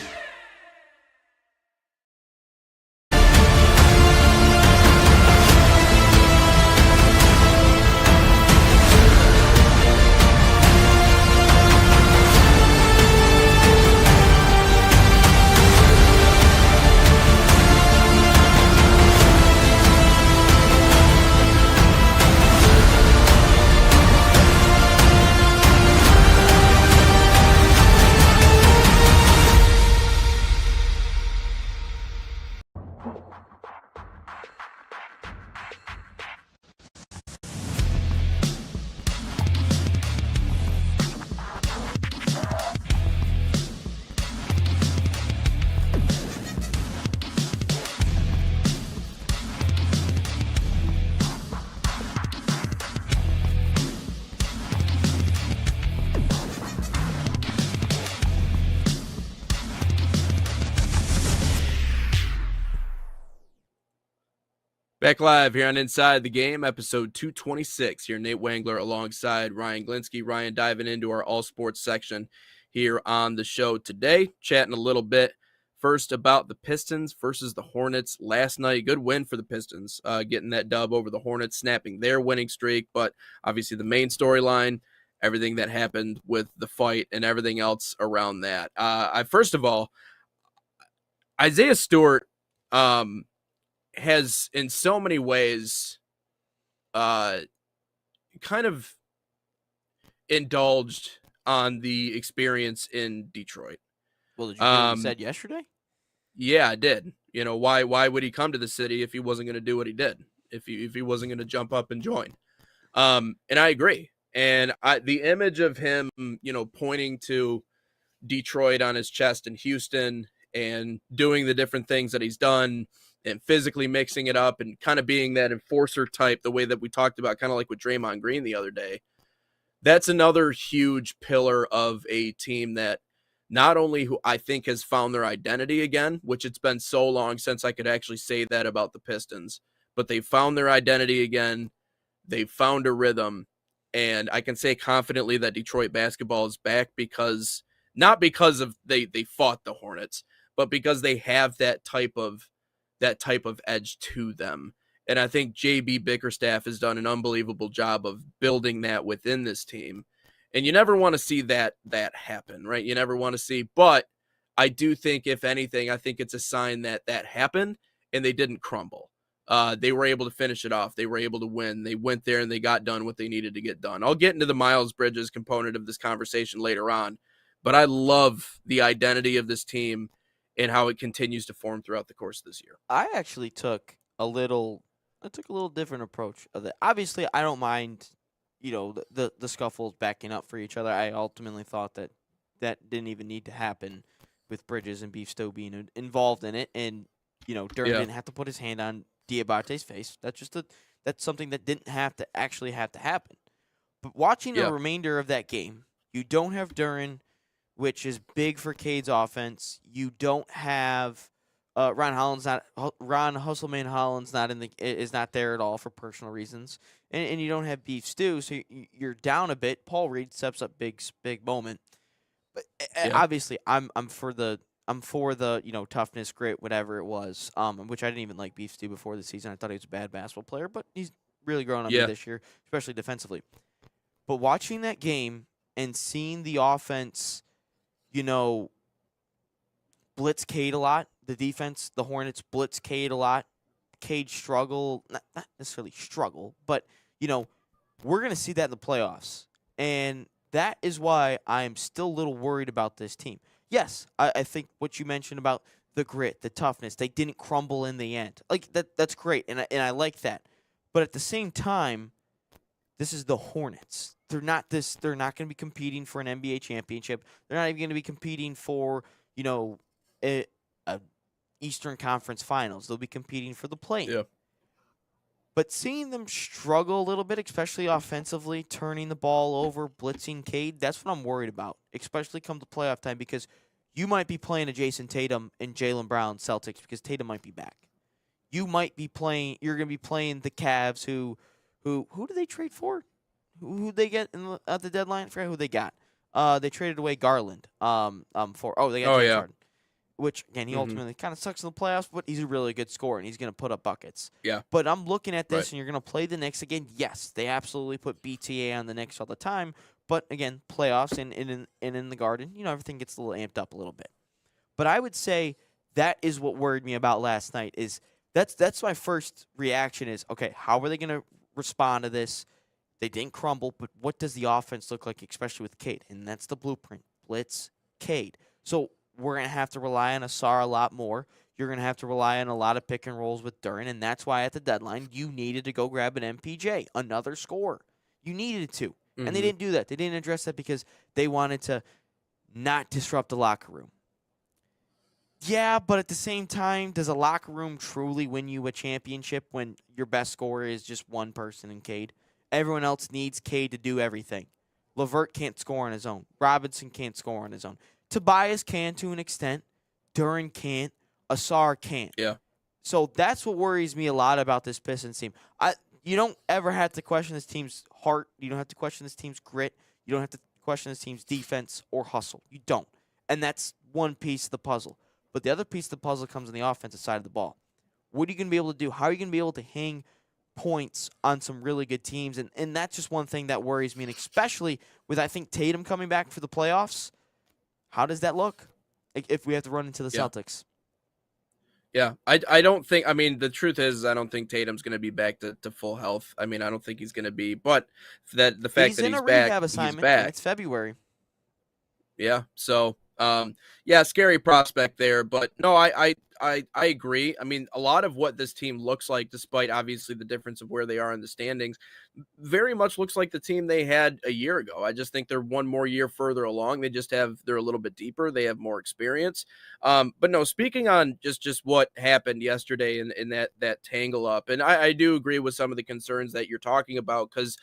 Back live here on Inside the Game, episode 226. Here, Nate Wangler alongside Ryan Glinsky. Ryan diving into our all sports section here on the show today, chatting a little bit first about the Pistons versus the Hornets last night. Good win for the Pistons, getting that dub over the Hornets, snapping their winning streak. But obviously the main storyline, everything that happened with the fight and everything else around that. First of all, Isaiah Stewart, has in so many ways kind of indulged on the experience in Detroit. Well, did you hear what he said yesterday? Yeah, I did. You know, why would he come to the city if he wasn't going to do what he did? If he wasn't going to jump up and join? And I agree. And the image of him, you know, pointing to Detroit on his chest in Houston and doing the different things that he's done and physically mixing it up and kind of being that enforcer type, the way that we talked about, kind of like with Draymond Green the other day. That's another huge pillar of a team that not only who I think has found their identity again, which it's been so long since I could actually say that about the Pistons, but they found their identity again. They found a rhythm, and I can say confidently that Detroit basketball is back because not because of they fought the Hornets, but because they have that type of edge to them. And I think JB Bickerstaff has done an unbelievable job of building that within this team. And you never want to see that happen, right? You never want to see, but I do think, if anything, I think it's a sign that happened and they didn't crumble. They were able to finish it off. They were able to win. They went there and they got done what they needed to get done. I'll get into the Miles Bridges component of this conversation later on, but I love the identity of this team and how it continues to form throughout the course of this year. I actually took a little different approach of it. Obviously, I don't mind, you know, the scuffles backing up for each other. I ultimately thought that didn't even need to happen with Bridges and Beef Stew being involved in it, and you know, Durant didn't have to put his hand on Diabate's face. That's something that didn't have to happen. But watching the remainder of that game, you don't have Durant, which is big for Cade's offense. You don't have Ron Hustleman Holland's is not there at all for personal reasons, and you don't have Beef Stew, so you're down a bit. Paul Reed steps up big moment, but obviously I'm for the you know, toughness, grit, whatever it was, which I didn't even like Beef Stew before the season. I thought he was a bad basketball player, but he's really grown on me this year, especially defensively. But watching that game and seeing the offense, you know, blitz Cade a lot. The defense, the Hornets, blitz Cade a lot. Cade struggle, not necessarily struggle, but, you know, we're going to see that in the playoffs. And that is why I'm still a little worried about this team. Yes, I think what you mentioned about the grit, the toughness, they didn't crumble in the end. Like, that's great, and I like that. But at the same time, this is the Hornets. They're not going to be competing for an NBA championship. They're not even going to be competing for, you know, a Eastern Conference Finals. They'll be competing for the play-in. Yeah. But seeing them struggle a little bit, especially offensively, turning the ball over, blitzing Cade, that's what I'm worried about, especially come to playoff time, because you might be playing a Jason Tatum and Jaylen Brown Celtics because Tatum might be back. You're going to be playing the Cavs who do they trade for? Who they get at the deadline? I forgot who they got. They traded away Garland. They got James Harden. Which, again, he ultimately kind of sucks in the playoffs, but he's a really good scorer, and he's going to put up buckets. Yeah. But I'm looking at this, and you're going to play the Knicks again. Yes, they absolutely put BTA on the Knicks all the time. But, again, playoffs and in the Garden, you know, everything gets a little amped up a little bit. But I would say that is what worried me about last night. Is that's my first reaction is, okay, how are they going to respond to this? They didn't crumble, but what does the offense look like, especially with Cade? And that's the blueprint. Blitz, Cade. So we're going to have to rely on Asar a lot more. You're going to have to rely on a lot of pick and rolls with Durant, and that's why at the deadline you needed to go grab an MPJ, another scorer. You needed to, and they didn't do that. They didn't address that because they wanted to not disrupt the locker room. Yeah, but at the same time, does a locker room truly win you a championship when your best scorer is just one person in Cade? Everyone else needs Cade to do everything. LeVert can't score on his own. Robinson can't score on his own. Tobias can to an extent. Durant can't. Asar can't. Yeah. So that's what worries me a lot about this Pistons team. You don't ever have to question this team's heart. You don't have to question this team's grit. You don't have to question this team's defense or hustle. You don't. And that's one piece of the puzzle. But the other piece of the puzzle comes on the offensive side of the ball. What are you going to be able to do? How are you going to be able to hang points on some really good teams? And that's just one thing that worries me, and especially with, I think, Tatum coming back for the playoffs. How does that look if we have to run into the Celtics? Yeah, I don't think, I mean, the truth is, I don't think Tatum's going to be back to full health. I mean, I don't think he's going to be, but the fact that he's back, in a rehab assignment, and it's February. Yeah, so, scary prospect there, but no, I agree. I mean, a lot of what this team looks like, despite obviously the difference of where they are in the standings, very much looks like the team they had a year ago. I just think they're one more year further along. They're a little bit deeper. They have more experience. But no, speaking on just what happened yesterday in that tangle up, and I do agree with some of the concerns that you're talking about, because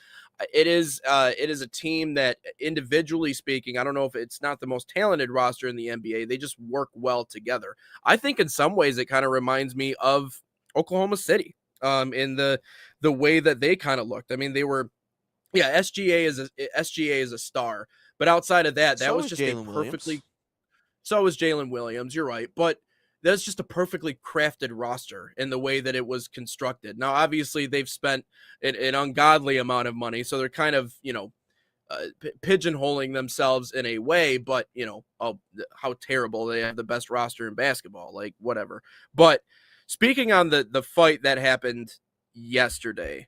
it is a team that, individually speaking, I don't know if it's not the most talented roster in the NBA. They just work well together. I think in some ways it kind of reminds me of Oklahoma City in the way that they kind of looked. I mean, they were, SGA is a star, but outside of that, So was is just Jalen a perfectly. Williams. So was Jalen Williams. You're right, but that's just a perfectly crafted roster in the way that it was constructed. Now, obviously, they've spent an ungodly amount of money, so they're kind of, pigeonholing themselves in a way, but, how terrible, they have the best roster in basketball, like, whatever. But speaking on the fight that happened yesterday,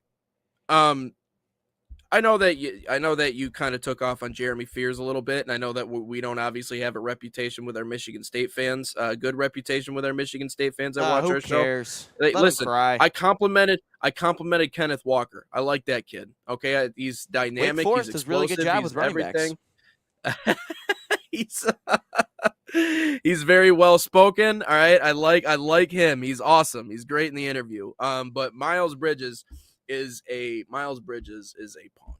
I know that you kind of took off on Jeremy Fears a little bit, and I know that we don't obviously have a reputation with our Michigan State fans, a good reputation with our Michigan State fans that watch Who our cares? show. Hey, Let 'em listen, cry. I complimented Kenneth Walker. I like that kid. Okay, he's dynamic. Wake Forest He's does really good explosive, job he's with running backs. he's very well spoken. All right, I like him. He's awesome. He's great in the interview. But Miles Bridges is a punk.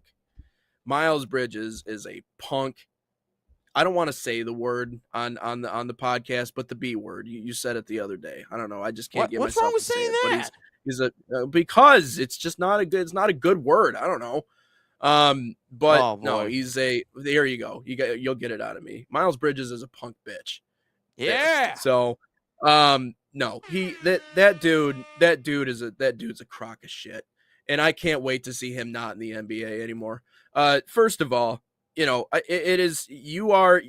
Miles Bridges is a punk. I don't want to say the word on the podcast, but the B word. You said it the other day. I don't know. I just can't get What's myself wrong with to say saying it. that? But because it's just not a good. It's not a good word. I don't know. But Oh, no, boy. there you go. You'll get it out of me. Miles Bridges is a punk bitch. Yeah. So, no, that dude's a crock of shit, and I can't wait to see him not in the NBA anymore. First of all, you are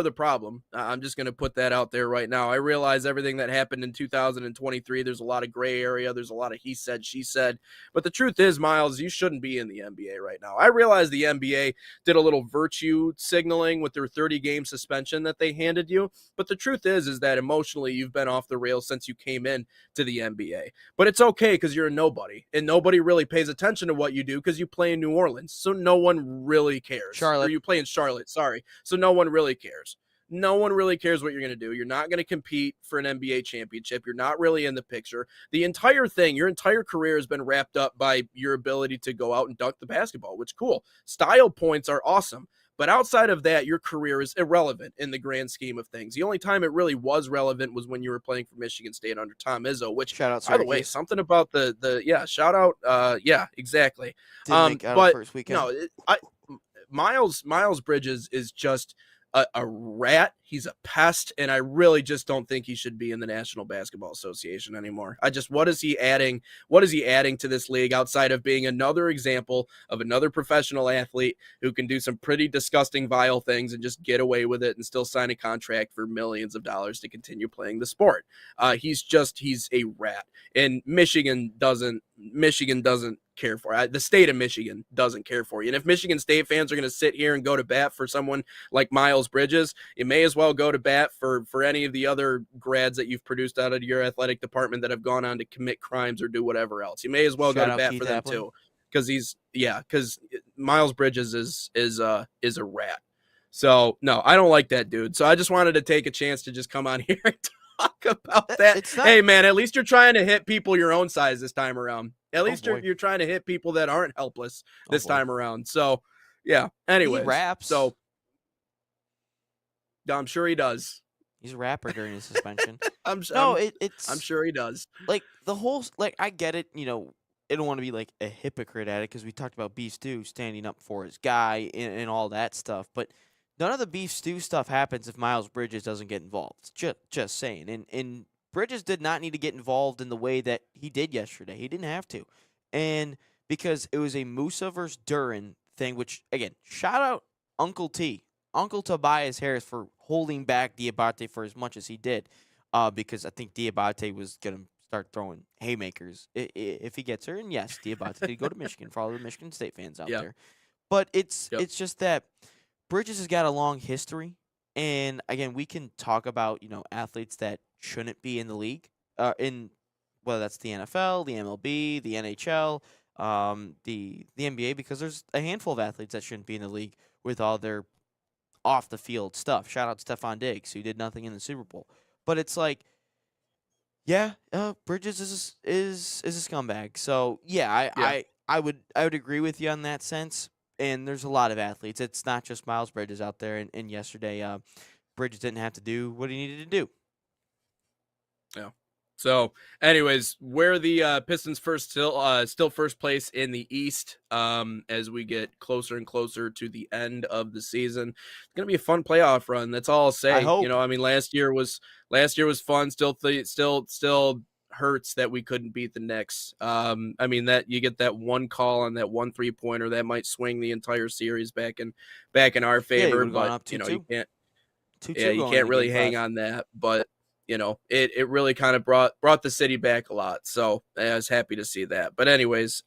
the problem. I'm just going to put that out there right now. I realize everything that happened in 2023, there's a lot of gray area. There's a lot of he said, she said. But the truth is, Miles, you shouldn't be in the NBA right now. I realize the NBA did a little virtue signaling with their 30-game suspension that they handed you. But the truth is that emotionally you've been off the rails since you came in to the NBA. But it's okay because you're a nobody. And nobody really pays attention to what you do because you play in New Orleans. So no one really cares. Charlotte. Or you play in Charlotte, sorry. So no one really cares. No one really cares what you're going to do. You're not going to compete for an NBA championship. You're not really in the picture. The entire thing, your entire career has been wrapped up by your ability to go out and dunk the basketball, which cool. Style points are awesome. But outside of that, your career is irrelevant in the grand scheme of things. The only time it really was relevant was when you were playing for Michigan State under Tom Izzo, which, Shout out by the way, Syracuse. something about shout out. Yeah, exactly. Didn't make out But first weekend. no, Miles Bridges is just a rat. He's a pest, and I really just don't think he should be in the National Basketball Association anymore. What is he adding? What is he adding to this league outside of being another example of another professional athlete who can do some pretty disgusting, vile things and just get away with it and still sign a contract for millions of dollars to continue playing the sport? He's a rat, and Michigan doesn't care for it. The state of Michigan doesn't care for you. And if Michigan State fans are going to sit here and go to bat for someone like Miles Bridges, you may as well go to bat for any of the other grads that you've produced out of your athletic department that have gone on to commit crimes or do whatever else. You may as well Shout go to out bat Keith for them Applin. too. Because Miles Bridges is a rat. So no, I don't like that dude. So I just wanted to take a chance to just come on here and talk about that. It's not- Hey man, at least you're trying to hit people your own size this time around. At least boy. you're trying to hit people that aren't helpless this boy. time around. So yeah. Anyways, He raps. so I'm sure he does. He's a rapper during his suspension. I'm It's sure he does. like the whole I get it. I don't want to be like a hypocrite at it because we talked about Beef Stew standing up for his guy and all that stuff, but none of the Beef Stew stuff happens if Miles Bridges doesn't get involved. Just saying, and Bridges did not need to get involved in the way that he did yesterday. He didn't have to, and because it was a Musa versus Duran thing, which again, shout out Uncle T, Uncle Tobias Harris for holding back Diabate for as much as he did, because I think Diabate was gonna start throwing haymakers if he gets her. And yes, Diabate did go to Michigan for all the Michigan State fans out there. But it's just that Bridges has got a long history, and again, we can talk about athletes that shouldn't be in the league, in whether that's the NFL, the MLB, the NHL, the NBA, because there's a handful of athletes that shouldn't be in the league with all their off the field stuff. Shout out Stephon Diggs, who did nothing in the Super Bowl. But it's like, Bridges is a scumbag. So I would agree with you on that sense. And there's a lot of athletes. It's not just Miles Bridges out there. And yesterday, Bridges didn't have to do what he needed to do. Yeah. So, anyways, where the Pistons still first place in the East, as we get closer and closer to the end of the season. It's gonna be a fun playoff run. That's all I'll say. I hope. Last year was fun. Still hurts that we couldn't beat the Knicks. That you get that one call on that 1 3-pointer that might swing the entire series back in our favor. But you can't. You can't really hang on that, but. It really kind of brought the city back a lot. So I was happy to see that. But anyways,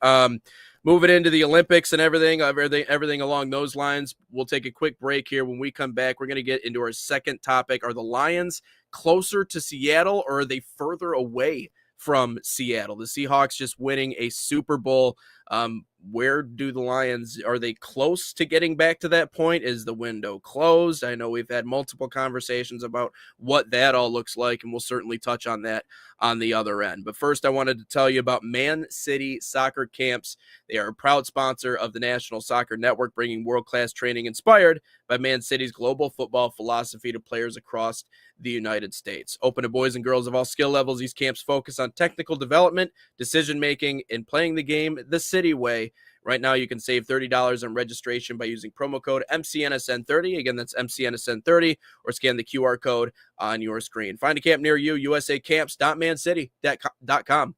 moving into the Olympics and everything along those lines, we'll take a quick break here. When we come back, we're going to get into our second topic. Are the Lions closer to Seattle, or are they further away from Seattle? The Seahawks just winning a Super Bowl. Where do the Lions, are they close to getting back to that point? Is the window closed? I know we've had multiple conversations about what that all looks like, and we'll certainly touch on that on the other end. But first, I wanted to tell you about Man City Soccer Camps. They are a proud sponsor of the National Soccer Network, bringing world-class training inspired by Man City's global football philosophy to players across the United States. Open to boys and girls of all skill levels, these camps focus on technical development, decision-making, and playing the game the City way. Right now, you can save $30 on registration by using promo code MCNSN30. Again, that's MCNSN30, or scan the QR code on your screen. Find a camp near you, usacamps.mancity.com.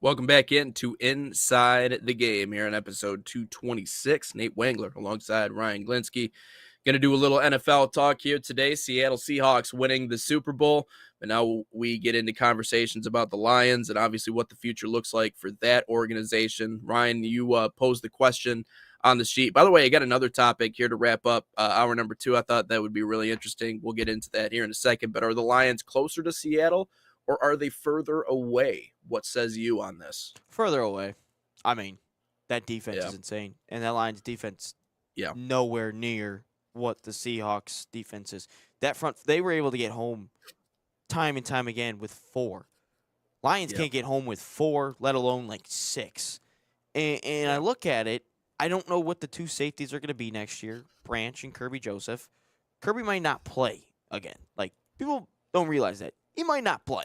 Welcome back into Inside the Game here on episode 226. Nate Wangler alongside Ryan Glinsky. Going to do a little NFL talk here today. Seattle Seahawks winning the Super Bowl. But now we get into conversations about the Lions and obviously what the future looks like for that organization. Ryan, you posed the question on the sheet. By the way, I got another topic here to wrap up hour number 2. I thought that would be really interesting. We'll get into that here in a second. But are the Lions closer to Seattle or are they further away? What says you on this? Further away. I mean, that defense Yeah. is insane. And that Lions defense, Yeah. nowhere near what the Seahawks defense is. That front, they were able to get home time and time again with 4. Lions Yeah. can't get home with 4, let alone like 6. And I look at it, I don't know what the 2 safeties are going to be next year, Branch and Kirby Joseph. Kirby might not play again. Like, people don't realize that. He might not play.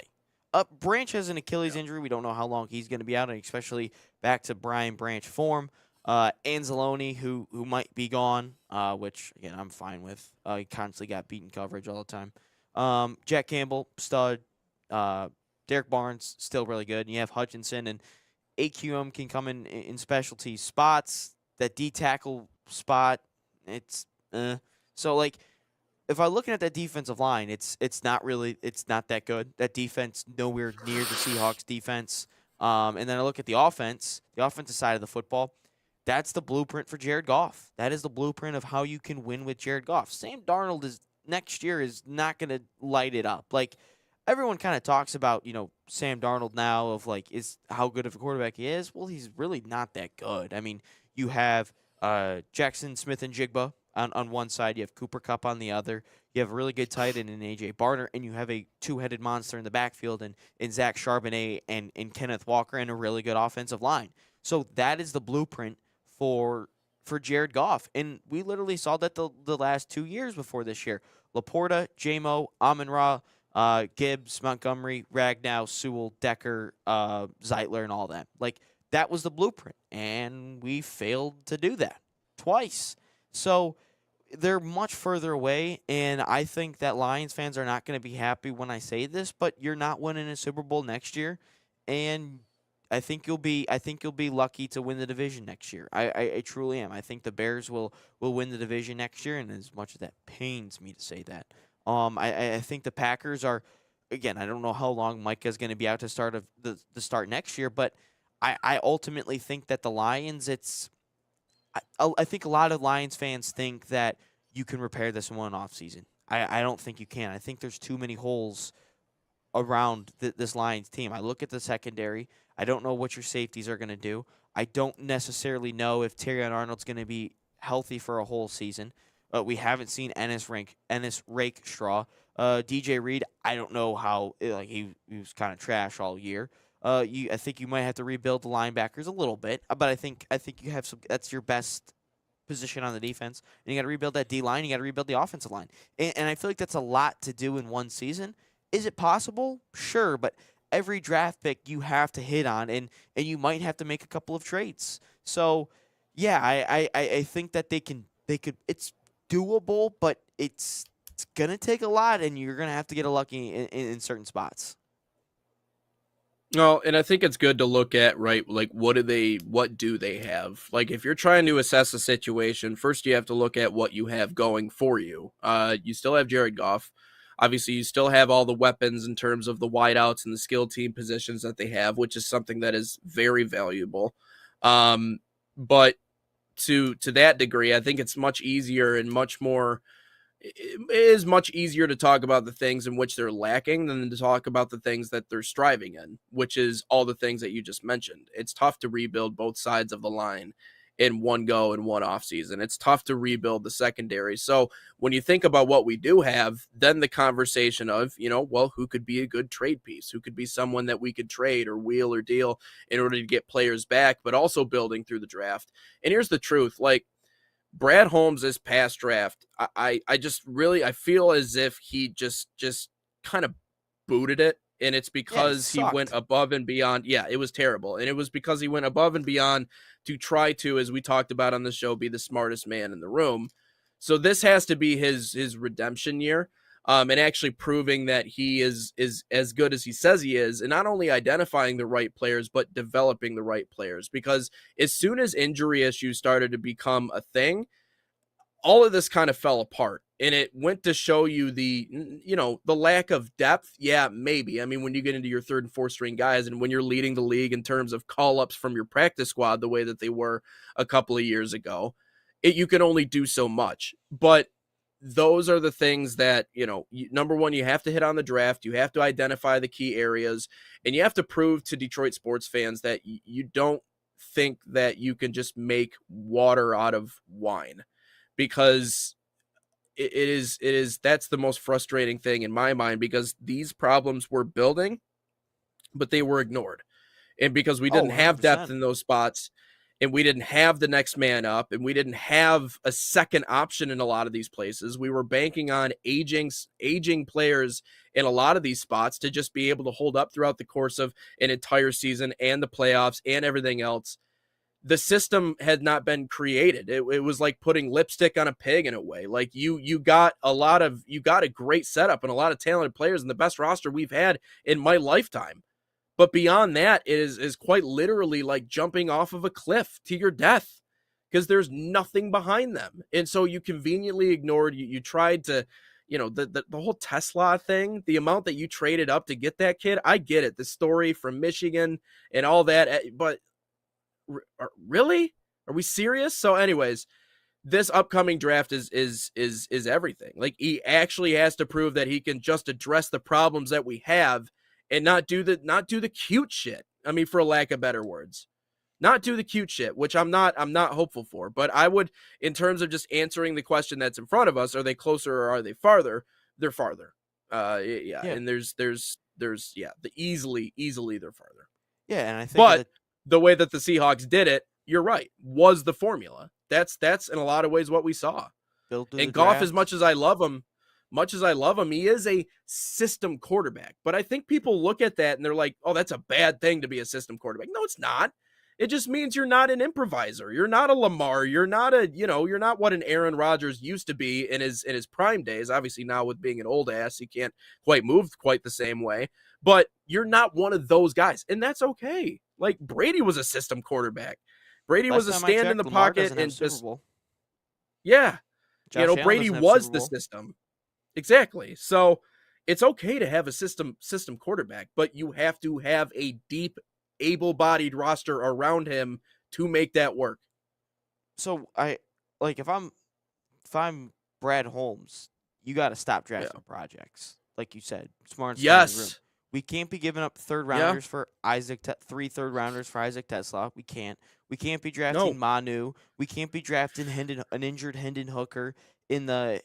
Branch has an Achilles injury. We don't know how long he's going to be out, and especially back to Brian Branch form. Anzalone, who might be gone, which, again, I'm fine with. He constantly got beaten coverage all the time. Jack Campbell, stud. Derek Barnes, still really good. And you have Hutchinson, and AQM can come in specialty spots. That D-tackle spot, it's So, like, if I'm looking at that defensive line, it's not that good. That defense nowhere near the Seahawks defense. And then I look at the offensive side of the football. That's the blueprint for Jared Goff. That is the blueprint of how you can win with Jared Goff. Sam Darnold next year is not going to light it up. Like, everyone kind of talks about, Sam Darnold now of like is how good of a quarterback he is. Well, he's really not that good. I mean, you have Jackson Smith and Jigba on one side. You have Cooper Kupp on the other. You have a really good tight end in A.J. Barner, and you have a 2-headed monster in the backfield in Zach Charbonnet and Kenneth Walker, and a really good offensive line. So that is the blueprint for Jared Goff. And we literally saw that the last 2 years before this year. Laporta, J-Mo, Amon-Ra, Gibbs, Montgomery, Ragnow, Sewell, Decker, Zeitler, and all that. Like, that was the blueprint, and we failed to do that twice. So they're much further away, and I think that Lions fans are not going to be happy when I say this, but you're not winning a Super Bowl next year, and I think you'll be lucky to win the division next year. I truly am. I think the Bears will win the division next year, and as much as that pains me to say that, I think the Packers are, again, I don't know how long Micah's going to be out to start next year, but I ultimately think that the Lions, I think a lot of Lions fans think that you can repair this in one offseason. I don't think you can. I think there's too many holes around this Lions team. I look at the secondary. I don't know what your safeties are going to do. I don't necessarily know if Terrion Arnold's going to be healthy for a whole season. We haven't seen Ennis Rakestraw. DJ Reed, I don't know how, he was kind of trash all year. I think you might have to rebuild the linebackers a little bit, but I think you have that's your best position on the defense. And you got to rebuild that D-line. You got to rebuild the offensive line. And I feel like that's a lot to do in one season. Is it possible? Sure, but every draft pick you have to hit on, and you might have to make a couple of trades. So, yeah, I think that they could. It's doable, but it's gonna take a lot, and you're gonna have to get lucky in certain spots. No, and I think it's good to look at, right, like what do they have? Like, if you're trying to assess a situation, first you have to look at what you have going for you. You still have Jared Goff. Obviously, you still have all the weapons in terms of the wideouts and the skill team positions that they have, which is something that is very valuable. But to that degree, I think it's much easier and it is much easier to talk about the things in which they're lacking than to talk about the things that they're striving in, which is all the things that you just mentioned. It's tough to rebuild both sides of the line in one go in one offseason. It's tough to rebuild the secondary. So when you think about what we do have, then the conversation of, who could be a good trade piece? Who could be someone that we could trade or wheel or deal in order to get players back, but also building through the draft. And here's the truth, like, Brad Holmes this past draft, I feel as if he just kind of booted it, and it's because he went above and beyond. Yeah, it was terrible, and it was because he went above and beyond to try to, as we talked about on the show, be the smartest man in the room. So this has to be his redemption year, and actually proving that he is as good as he says he is, and not only identifying the right players, but developing the right players. Because as soon as injury issues started to become a thing, all of this kind of fell apart. And it went to show you the lack of depth. Yeah, maybe. I mean, when you get into your third and fourth string guys, and when you're leading the league in terms of call-ups from your practice squad the way that they were a couple of years ago, you can only do so much. But those are the things that, number one, you have to hit on the draft. You have to identify the key areas, and you have to prove to Detroit sports fans that you don't think that you can just make water out of wine, because it is that's the most frustrating thing in my mind, because these problems were building, but they were ignored. And because we didn't have depth in those spots, and we didn't have the next man up, and we didn't have a second option in a lot of these places, we were banking on aging players in a lot of these spots to just be able to hold up throughout the course of an entire season and the playoffs and everything else. The system had not been created. It was like putting lipstick on a pig in a way. Like you got a great setup and a lot of talented players and the best roster we've had in my lifetime. But beyond that, it is quite literally like jumping off of a cliff to your death, because there's nothing behind them. And so you conveniently ignored, you tried to, the whole Tesla thing, the amount that you traded up to get that kid. I get it. The story from Michigan and all that, but really? Are we serious? So anyways, this upcoming draft is everything. Like, he actually has to prove that he can just address the problems that we have and not do the cute shit. I mean, for lack of better words, not do the cute shit, which I'm not hopeful for. But I would, in terms of just answering the question that's in front of us, are they closer or are they farther? They're farther. Yeah. And there's easily they're farther. Yeah, and I think but the way that the Seahawks did it, you're right, was the formula. That's in a lot of ways what we saw. And Goff, as much as I love him, he is a system quarterback. But I think people look at that and they're like, oh, that's a bad thing to be a system quarterback. No, it's not. It just means you're not an improviser. You're not a Lamar. You're not you're not what an Aaron Rodgers used to be in his prime days. Obviously now with being an old ass, he can't quite move quite the same way. But you're not one of those guys. And that's okay. Like, Brady was a system quarterback. Brady was a stand in the pocket and just, yeah. Brady was the system. Exactly. So it's okay to have a system quarterback, but you have to have a deep, able-bodied roster around him to make that work. So if I'm Brad Holmes, you got to stop drafting projects. Like you said, smart. Yes. We can't be giving up third rounders for three third rounders for Isaac TeSlaa. We can't. We can't be drafting Manu. We can't be drafting an injured Hendon Hooker in the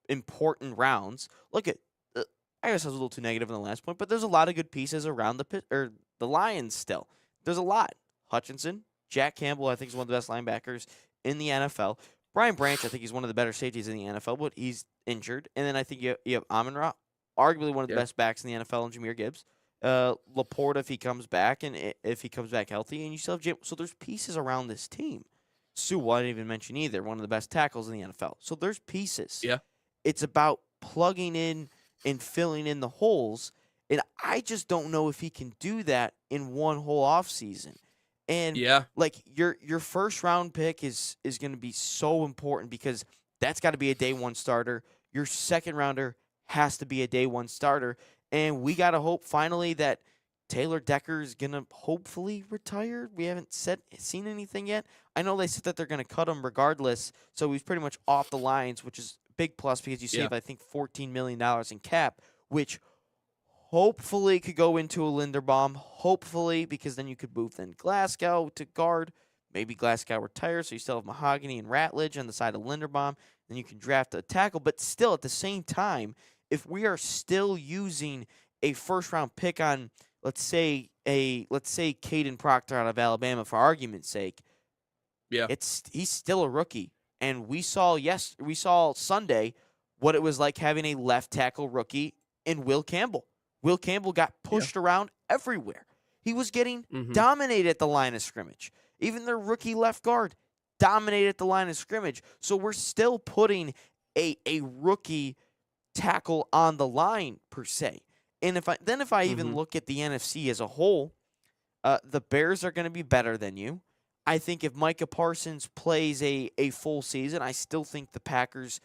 important rounds. Look at, I guess I was a little too negative in the last point, but there's a lot of good pieces around the Lions still. There's a lot. Hutchinson, Jack Campbell, I think is one of the best linebackers in the NFL. Brian Branch, I think he's one of the better safeties in the NFL, but he's injured. And then I think you have Amon-Ra, arguably one of the best backs in the NFL, and Jahmyr Gibbs. Laporta, if he comes back, and if he comes back healthy, and you still have Jim. So there's pieces around this team. Sewell, I didn't even mention either, one of the best tackles in the NFL. So there's pieces. Yeah. It's about plugging in and filling in the holes, and I just don't know if he can do that in one whole offseason. And your first round pick is going to be so important, because that's got to be a day one starter. Your second rounder has to be a day one starter, and we got to hope finally that Taylor Decker is going to hopefully retire. We haven't seen anything yet. I know they said that they're going to cut him regardless, so he's pretty much off the Lions, which is a big plus because you save, I think, $14 million in cap, which hopefully could go into a Linderbaum. Hopefully, because then you could move Glasgow to guard. Maybe Glasgow retires, so you still have Mahogany and Ratledge on the side of Linderbaum. Then you can draft a tackle. But still, at the same time, if we are still using a first-round pick on, let's say Caden Proctor out of Alabama, for argument's sake, he's still a rookie. And we saw Sunday what it was like having a left tackle rookie in Will Campbell. Will Campbell got pushed around everywhere. He was getting dominated at the line of scrimmage. Even their rookie left guard dominated at the line of scrimmage. So we're still putting a rookie tackle on the line, per se. And if I even look at the NFC as a whole, the Bears are going to be better than you. I think if Micah Parsons plays a full season, I still think the Packers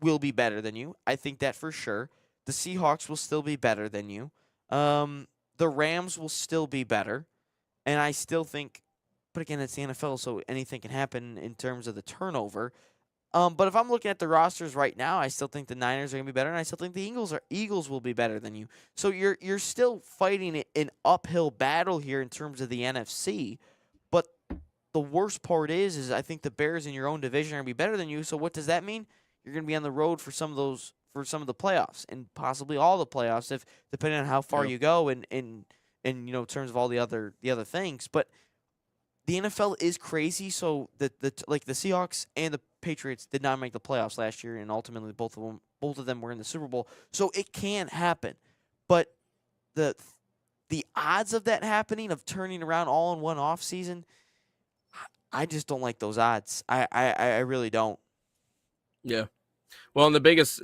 will be better than you. I think that for sure. The Seahawks will still be better than you. The Rams will still be better. And I still think, but again, it's the NFL, so anything can happen in terms of the turnover. But if I'm looking at the rosters right now, I still think the Niners are going to be better, and I still think the Eagles will be better than you. So you're still fighting an uphill battle here in terms of the NFC. But the worst part is I think the Bears in your own division are going to be better than you. So what does that mean? You're going to be on the road for some of the playoffs, and possibly all the playoffs, if depending on how far you go, and in terms of all the other things. But the NFL is crazy. So the Seahawks and the Patriots did not make the playoffs last year, and ultimately both of them were in the Super Bowl. So it can happen, but the odds of that happening, of turning around all in one off season, I just don't like those odds. I really don't. Yeah. Well, and the biggest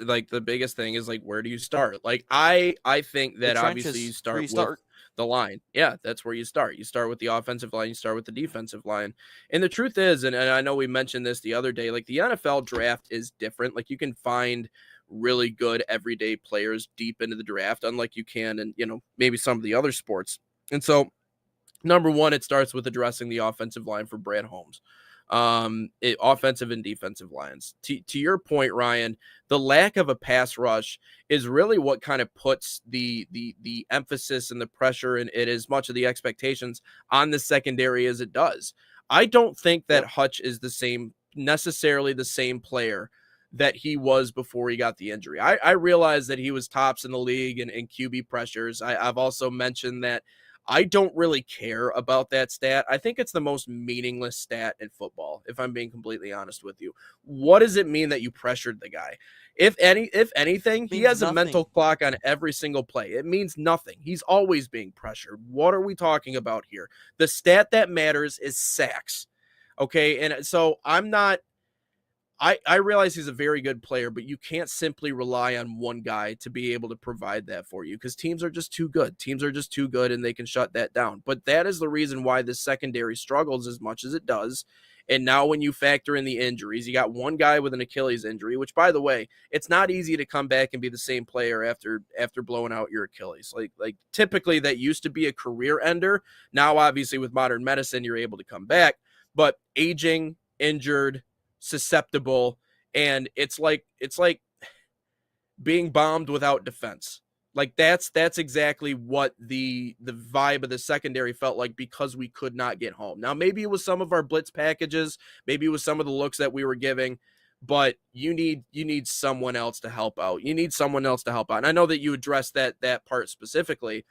thing is, like, where do you start? Like, I think that obviously you start with the line. Yeah, that's where you start. You start with the offensive line. You start with the defensive line. And the truth is, and I know we mentioned this the other day, like, the NFL draft is different. Like, you can find really good everyday players deep into the draft, unlike you can in, maybe some of the other sports. And so, number one, it starts with addressing the offensive line for Brad Holmes. Offensive and defensive lines. To your point, Ryan, the lack of a pass rush is really what kind of puts the emphasis and the pressure and it as much of the expectations on the secondary as it does. I don't think that Hutch is necessarily the same player that he was before he got the injury. I realize that he was tops in the league and QB pressures. I've also mentioned that I don't really care about that stat. I think it's the most meaningless stat in football, if I'm being completely honest with you. What does it mean that you pressured the guy? If anything, he has a mental clock on every single play. It means nothing. He's always being pressured. What are we talking about here? The stat that matters is sacks. Okay, and so I realize he's a very good player, but you can't simply rely on one guy to be able to provide that for you, because teams are just too good. Teams are just too good, and they can shut that down. But that is the reason why the secondary struggles as much as it does. And now when you factor in the injuries, you got one guy with an Achilles injury, which, by the way, it's not easy to come back and be the same player after blowing out your Achilles. Like typically that used to be a career ender. Now, obviously, with modern medicine, you're able to come back. But aging, injured, susceptible, and it's like being bombed without defense. Like that's exactly what the vibe of the secondary felt like, because we could not get home. Now, maybe it was some of our blitz packages, maybe it was some of the looks that we were giving, but you need someone else to help out. And I know that you addressed that part specifically,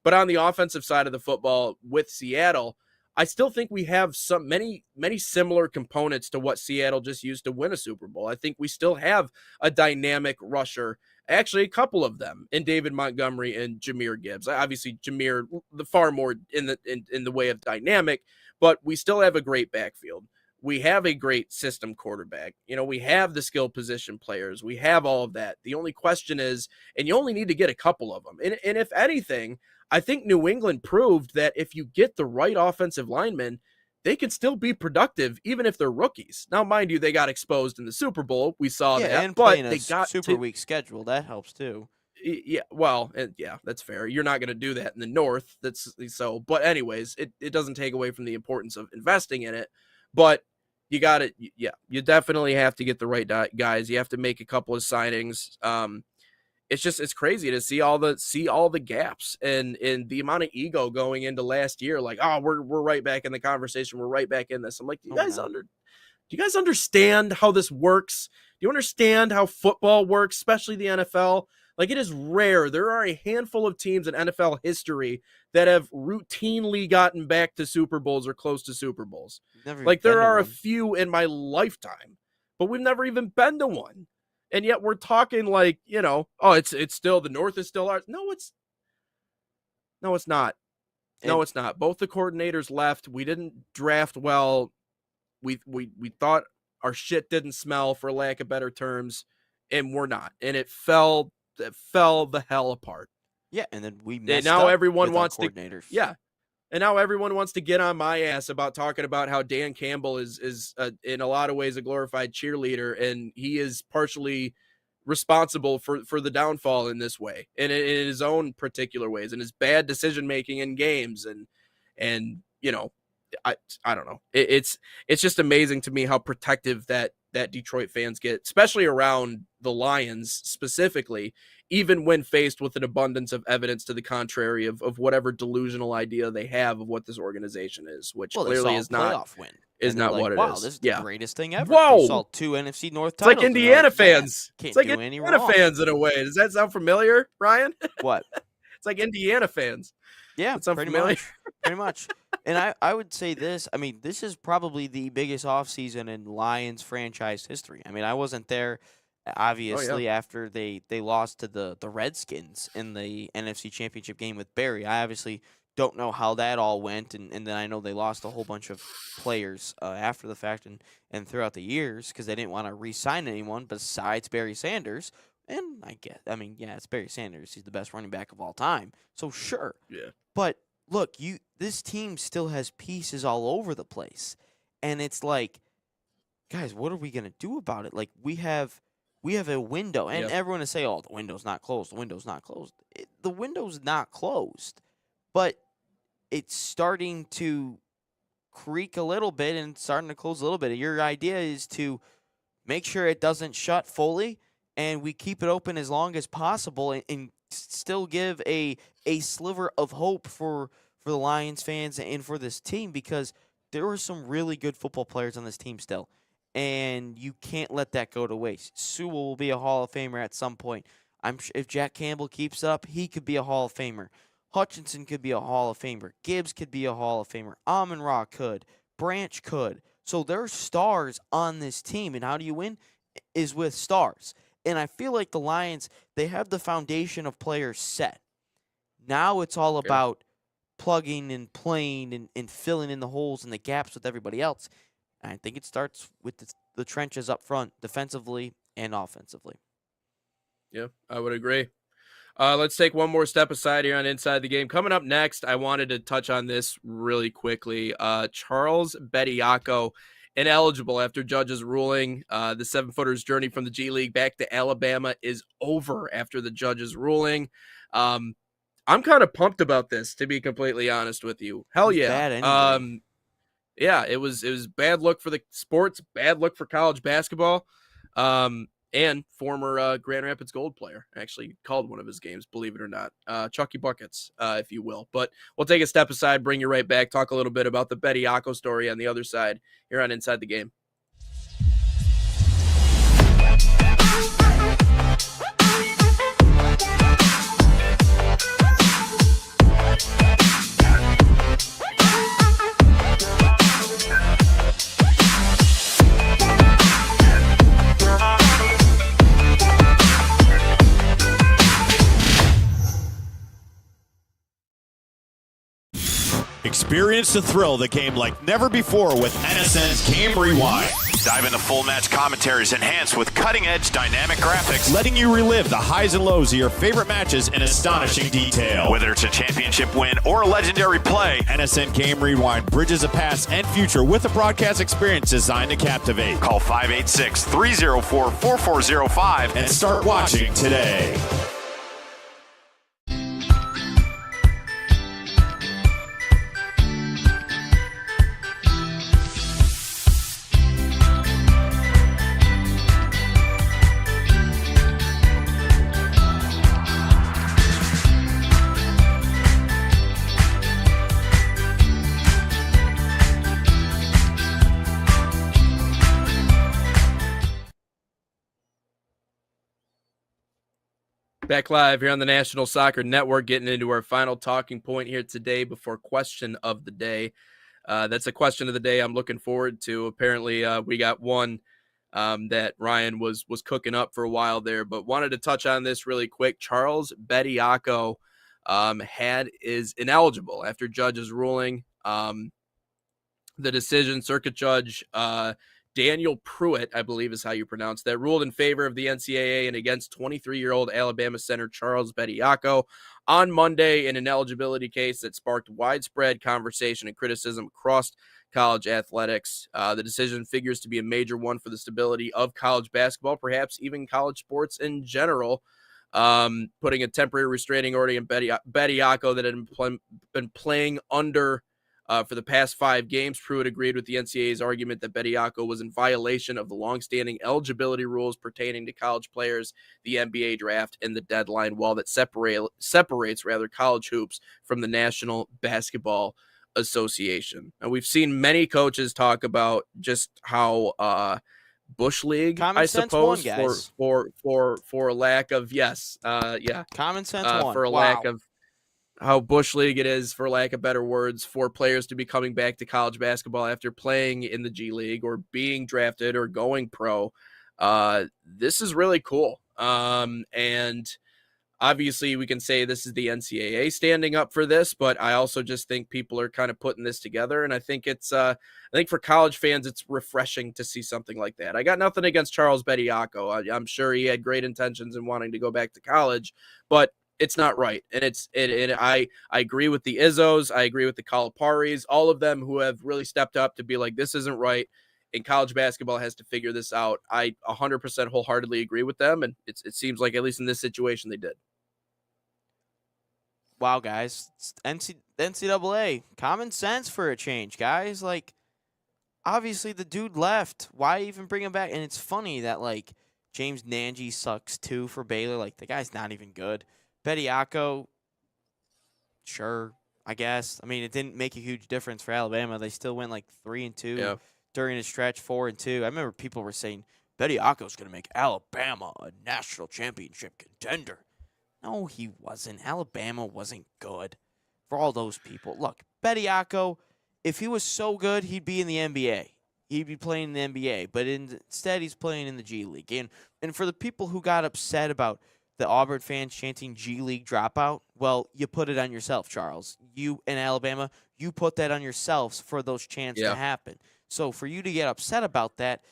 but on the offensive side of the football with Seattle, I still think we have many similar components to what Seattle just used to win a Super Bowl. I think we still have a dynamic rusher, actually a couple of them, in David Montgomery and Jahmyr Gibbs. Obviously, Jahmyr, the far more in the way of dynamic, but we still have a great backfield. We have a great system quarterback. We have the skill position players. We have all of that. The only question is, and you only need to get a couple of them. And if anything, I think New England proved that if you get the right offensive linemen, they can still be productive, even if they're rookies. Now, mind you, they got exposed in the Super Bowl. We saw that, and but they got super weak schedule. That helps too. Yeah, well, yeah, that's fair. You're not going to do that in the North. That's so. But anyways, it doesn't take away from the importance of investing in it. But you got it. Yeah, you definitely have to get the right guys. You have to make a couple of signings. It's crazy to see all the gaps and the amount of ego going into last year. Like, oh, we're right back in the conversation. We're right back in this. I'm like, do you guys understand how this works? Do you understand how football works, especially the NFL? Like, it is rare. There are a handful of teams in NFL history that have routinely gotten back to Super Bowls or close to Super Bowls. Like, there are a few in my lifetime, but we've never even been to one. And yet we're talking like, oh, it's still, the North is still ours. No, it's not. No, it's not. Both the coordinators left. We didn't draft well. We thought our shit didn't smell, for lack of better terms, and we're not. And it fell the hell apart. Yeah, and then we messed now up everyone with wants our coordinators. Yeah. And now everyone wants to get on my ass about talking about how Dan Campbell is in a lot of ways a glorified cheerleader, and he is partially responsible for the downfall in this way, and in his own particular ways, and his bad decision making in games, and you know, I don't know. It's just amazing to me how protective that Detroit fans get, especially around the Lions specifically, even when faced with an abundance of evidence to the contrary of whatever delusional idea they have of what this organization is, which clearly is not playoff win. Is not what it wow, is. This is the greatest thing ever. Whoa. We saw 2 NFC North It's like titles. Indiana fans. Can't It's like do any Indiana wrong. fans in a way. Does that sound familiar, Ryan? What? It's like Indiana fans. Yeah, That sound pretty familiar? much. Pretty much. And I would say this. I mean, this is probably the biggest offseason in Lions franchise history. I mean, I wasn't there, obviously, after they lost to the Redskins in the NFC Championship game with Barry. I obviously don't know how that all went, and then I know they lost a whole bunch of players after the fact and throughout the years because they didn't want to re-sign anyone besides Barry Sanders. And it's Barry Sanders. He's the best running back of all time. So sure. Yeah. But look, this team still has pieces all over the place. And it's like, guys, what are we going to do about it? Like we have a window, and everyone will say, "Oh, the window's not closed. The window's not closed." The window's not closed. But it's starting to creak a little bit and starting to close a little bit. Your idea is to make sure it doesn't shut fully, and we keep it open as long as possible and still give a sliver of hope for the Lions fans and for this team, because there were some really good football players on this team still, and you can't let that go to waste. Sewell will be a Hall of Famer at some point. I'm sure if Jack Campbell keeps up, he could be a Hall of Famer. Hutchinson could be a Hall of Famer. Gibbs could be a Hall of Famer. Amon-Ra could. Branch could. So there's stars on this team, and how do you win? Is with stars. And I feel like the Lions, they have the foundation of players set. Now it's all about plugging and playing and filling in the holes and the gaps with everybody else. And I think it starts with the trenches up front, defensively and offensively. Yeah, I would agree. Let's take one more step aside here on Inside the Game. Coming up next, I wanted to touch on this really quickly. Charles Bediako, ineligible after judge's ruling. The 7-footer's journey from the G League back to Alabama is over after the judge's ruling. I'm kind of pumped about this, to be completely honest with you. Hell yeah. Bad anyway. Yeah, it was bad luck for the sports, bad luck for college basketball. And former Grand Rapids Gold player actually called one of his games, believe it or not. Chucky Buckets, if you will. But we'll take a step aside, bring you right back, talk a little bit about the Bediako story on the other side here on Inside the Game. Experience the thrill of the game like never before with NSN's Game Rewind. Dive into full match commentaries enhanced with cutting-edge dynamic graphics. Letting you relive the highs and lows of your favorite matches in astonishing detail. Whether it's a championship win or a legendary play, NSN Game Rewind bridges the past and future with a broadcast experience designed to captivate. call 586-304-4405 And start watching today. Back live here on the National Soccer Network, getting into our final talking point here today before question of the day. That's a question of the day I'm looking forward to. Apparently, we got one that Ryan was cooking up for a while there, but wanted to touch on this really quick. Charles Bediako is ineligible after judge's ruling. The decision, circuit judge Daniel Pruitt, I believe is how you pronounce that, ruled in favor of the NCAA and against 23-year-old Alabama center Charles Bediako on Monday in an eligibility case that sparked widespread conversation and criticism across college athletics. The decision figures to be a major one for the stability of college basketball, perhaps even college sports in general. Putting a temporary restraining order in Bediako that had been playing under for the past 5 games. Pruitt agreed with the NCAA's argument that Bediako was in violation of the longstanding eligibility rules pertaining to college players, the NBA draft, and the deadline wall that separates college hoops from the National Basketball Association. And we've seen many coaches talk about just how Bush League, Common I sense suppose, won, guys. for a lack of Common sense won. for a lack of how Bush League it is, for lack of better words, for players to be coming back to college basketball after playing in the G League or being drafted or going pro. This is really cool. And obviously we can say this is the NCAA standing up for this, but I also just think people are kind of putting this together. And I think I think for college fans, it's refreshing to see something like that. I got nothing against Charles Bediako. I'm sure he had great intentions in wanting to go back to college, but it's not right. And I agree with the Izzos. I agree with the Caliparis, all of them who have really stepped up to be like, this isn't right. And college basketball has to figure this out. I 100% wholeheartedly agree with them. And it seems like, at least in this situation, they did. Wow, guys. It's NCAA. Common sense for a change, guys. Like, obviously the dude left. Why even bring him back? And it's funny that, like, James Nanji sucks too for Baylor. Like, the guy's not even good. Bediako, sure, I guess. I mean, it didn't make a huge difference for Alabama. They still went like 3-2 during a stretch, 4-2. I remember people were saying Bediako's going to make Alabama a national championship contender. No, he wasn't. Alabama wasn't good for all those people. Look, Bediako, if he was so good, he'd be in the NBA. He'd be playing in the NBA. But instead, he's playing in the G League. And for the people who got upset about the Auburn fans chanting G League dropout, well, you put it on yourself, Charles. You in Alabama, you put that on yourselves for those chants to happen. So for you to get upset about that,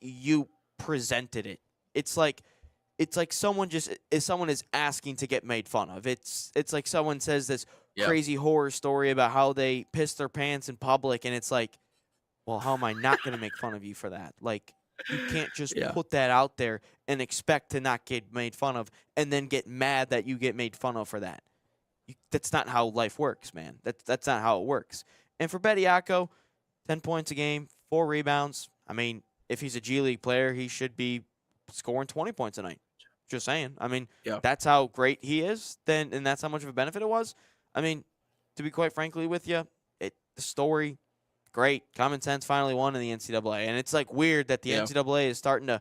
you presented it. It's like someone is asking to get made fun of. It's like someone says this crazy horror story about how they pissed their pants in public, and it's like, well, how am I not going to make fun of you for that? Like, you can't just put that out there and expect to not get made fun of and then get mad that you get made fun of for that. That's not how life works, man. That's not how it works. And for Bediako, 10 points a game, 4 rebounds. I mean, if he's a G League player, he should be scoring 20 points a night. Just saying. I mean, that's how great he is, and that's how much of a benefit it was. I mean, to be quite frankly with you, the story, great. Common sense finally won in the NCAA. And it's like weird that the NCAA is starting to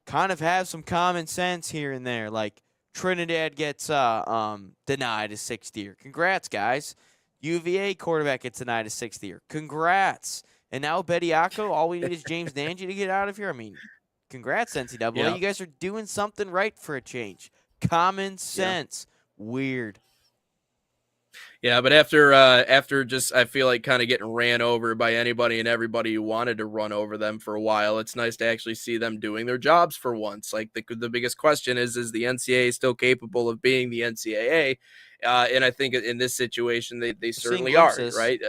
kind of have some common sense here and there. Like Trinidad gets denied his 6th year. Congrats, guys. UVA quarterback gets denied his 6th year. Congrats. And now Bediako, all we need is James Nanji to get out of here. I mean, congrats, NCAA. You guys are doing something right for a change. Common sense. Weird. Yeah, but after just, I feel like, kind of getting ran over by anybody and everybody who wanted to run over them for a while, it's nice to actually see them doing their jobs for once. Like, the biggest question is the NCAA still capable of being the NCAA? And I think in this situation, they certainly are, right?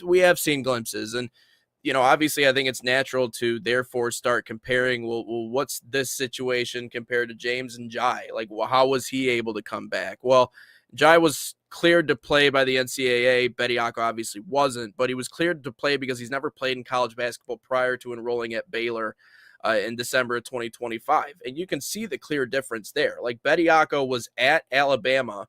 We have seen glimpses, and obviously, I think it's natural to therefore start comparing. Well, what's this situation compared to James and Jai? Like, well, how was he able to come back? Well, Jai was cleared to play by the NCAA. Bediako obviously wasn't, but he was cleared to play because he's never played in college basketball prior to enrolling at Baylor in December of 2025. And you can see the clear difference there. Like, Bediako was at Alabama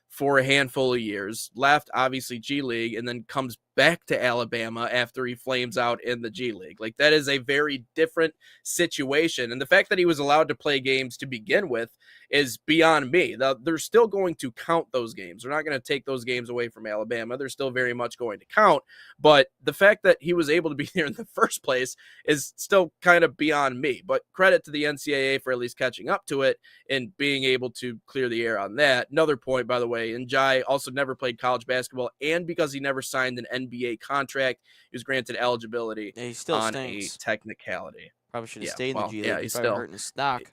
for a handful of years, left obviously G League, and then comes back to Alabama after he flames out in the G League. Like, that is a very different situation. And the fact that he was allowed to play games to begin with is beyond me. They're still going to count those games. They're not going to take those games away from Alabama. They're still very much going to count. But the fact that he was able to be there in the first place is still kind of beyond me. But credit to the NCAA for at least catching up to it and being able to clear the air on that. Another point, by the way, Njai also never played college basketball, and because he never signed an NBA contract, he was granted eligibility he still on stinks. a technicality. Probably should have stayed in the G League. He's still still hurting his stock.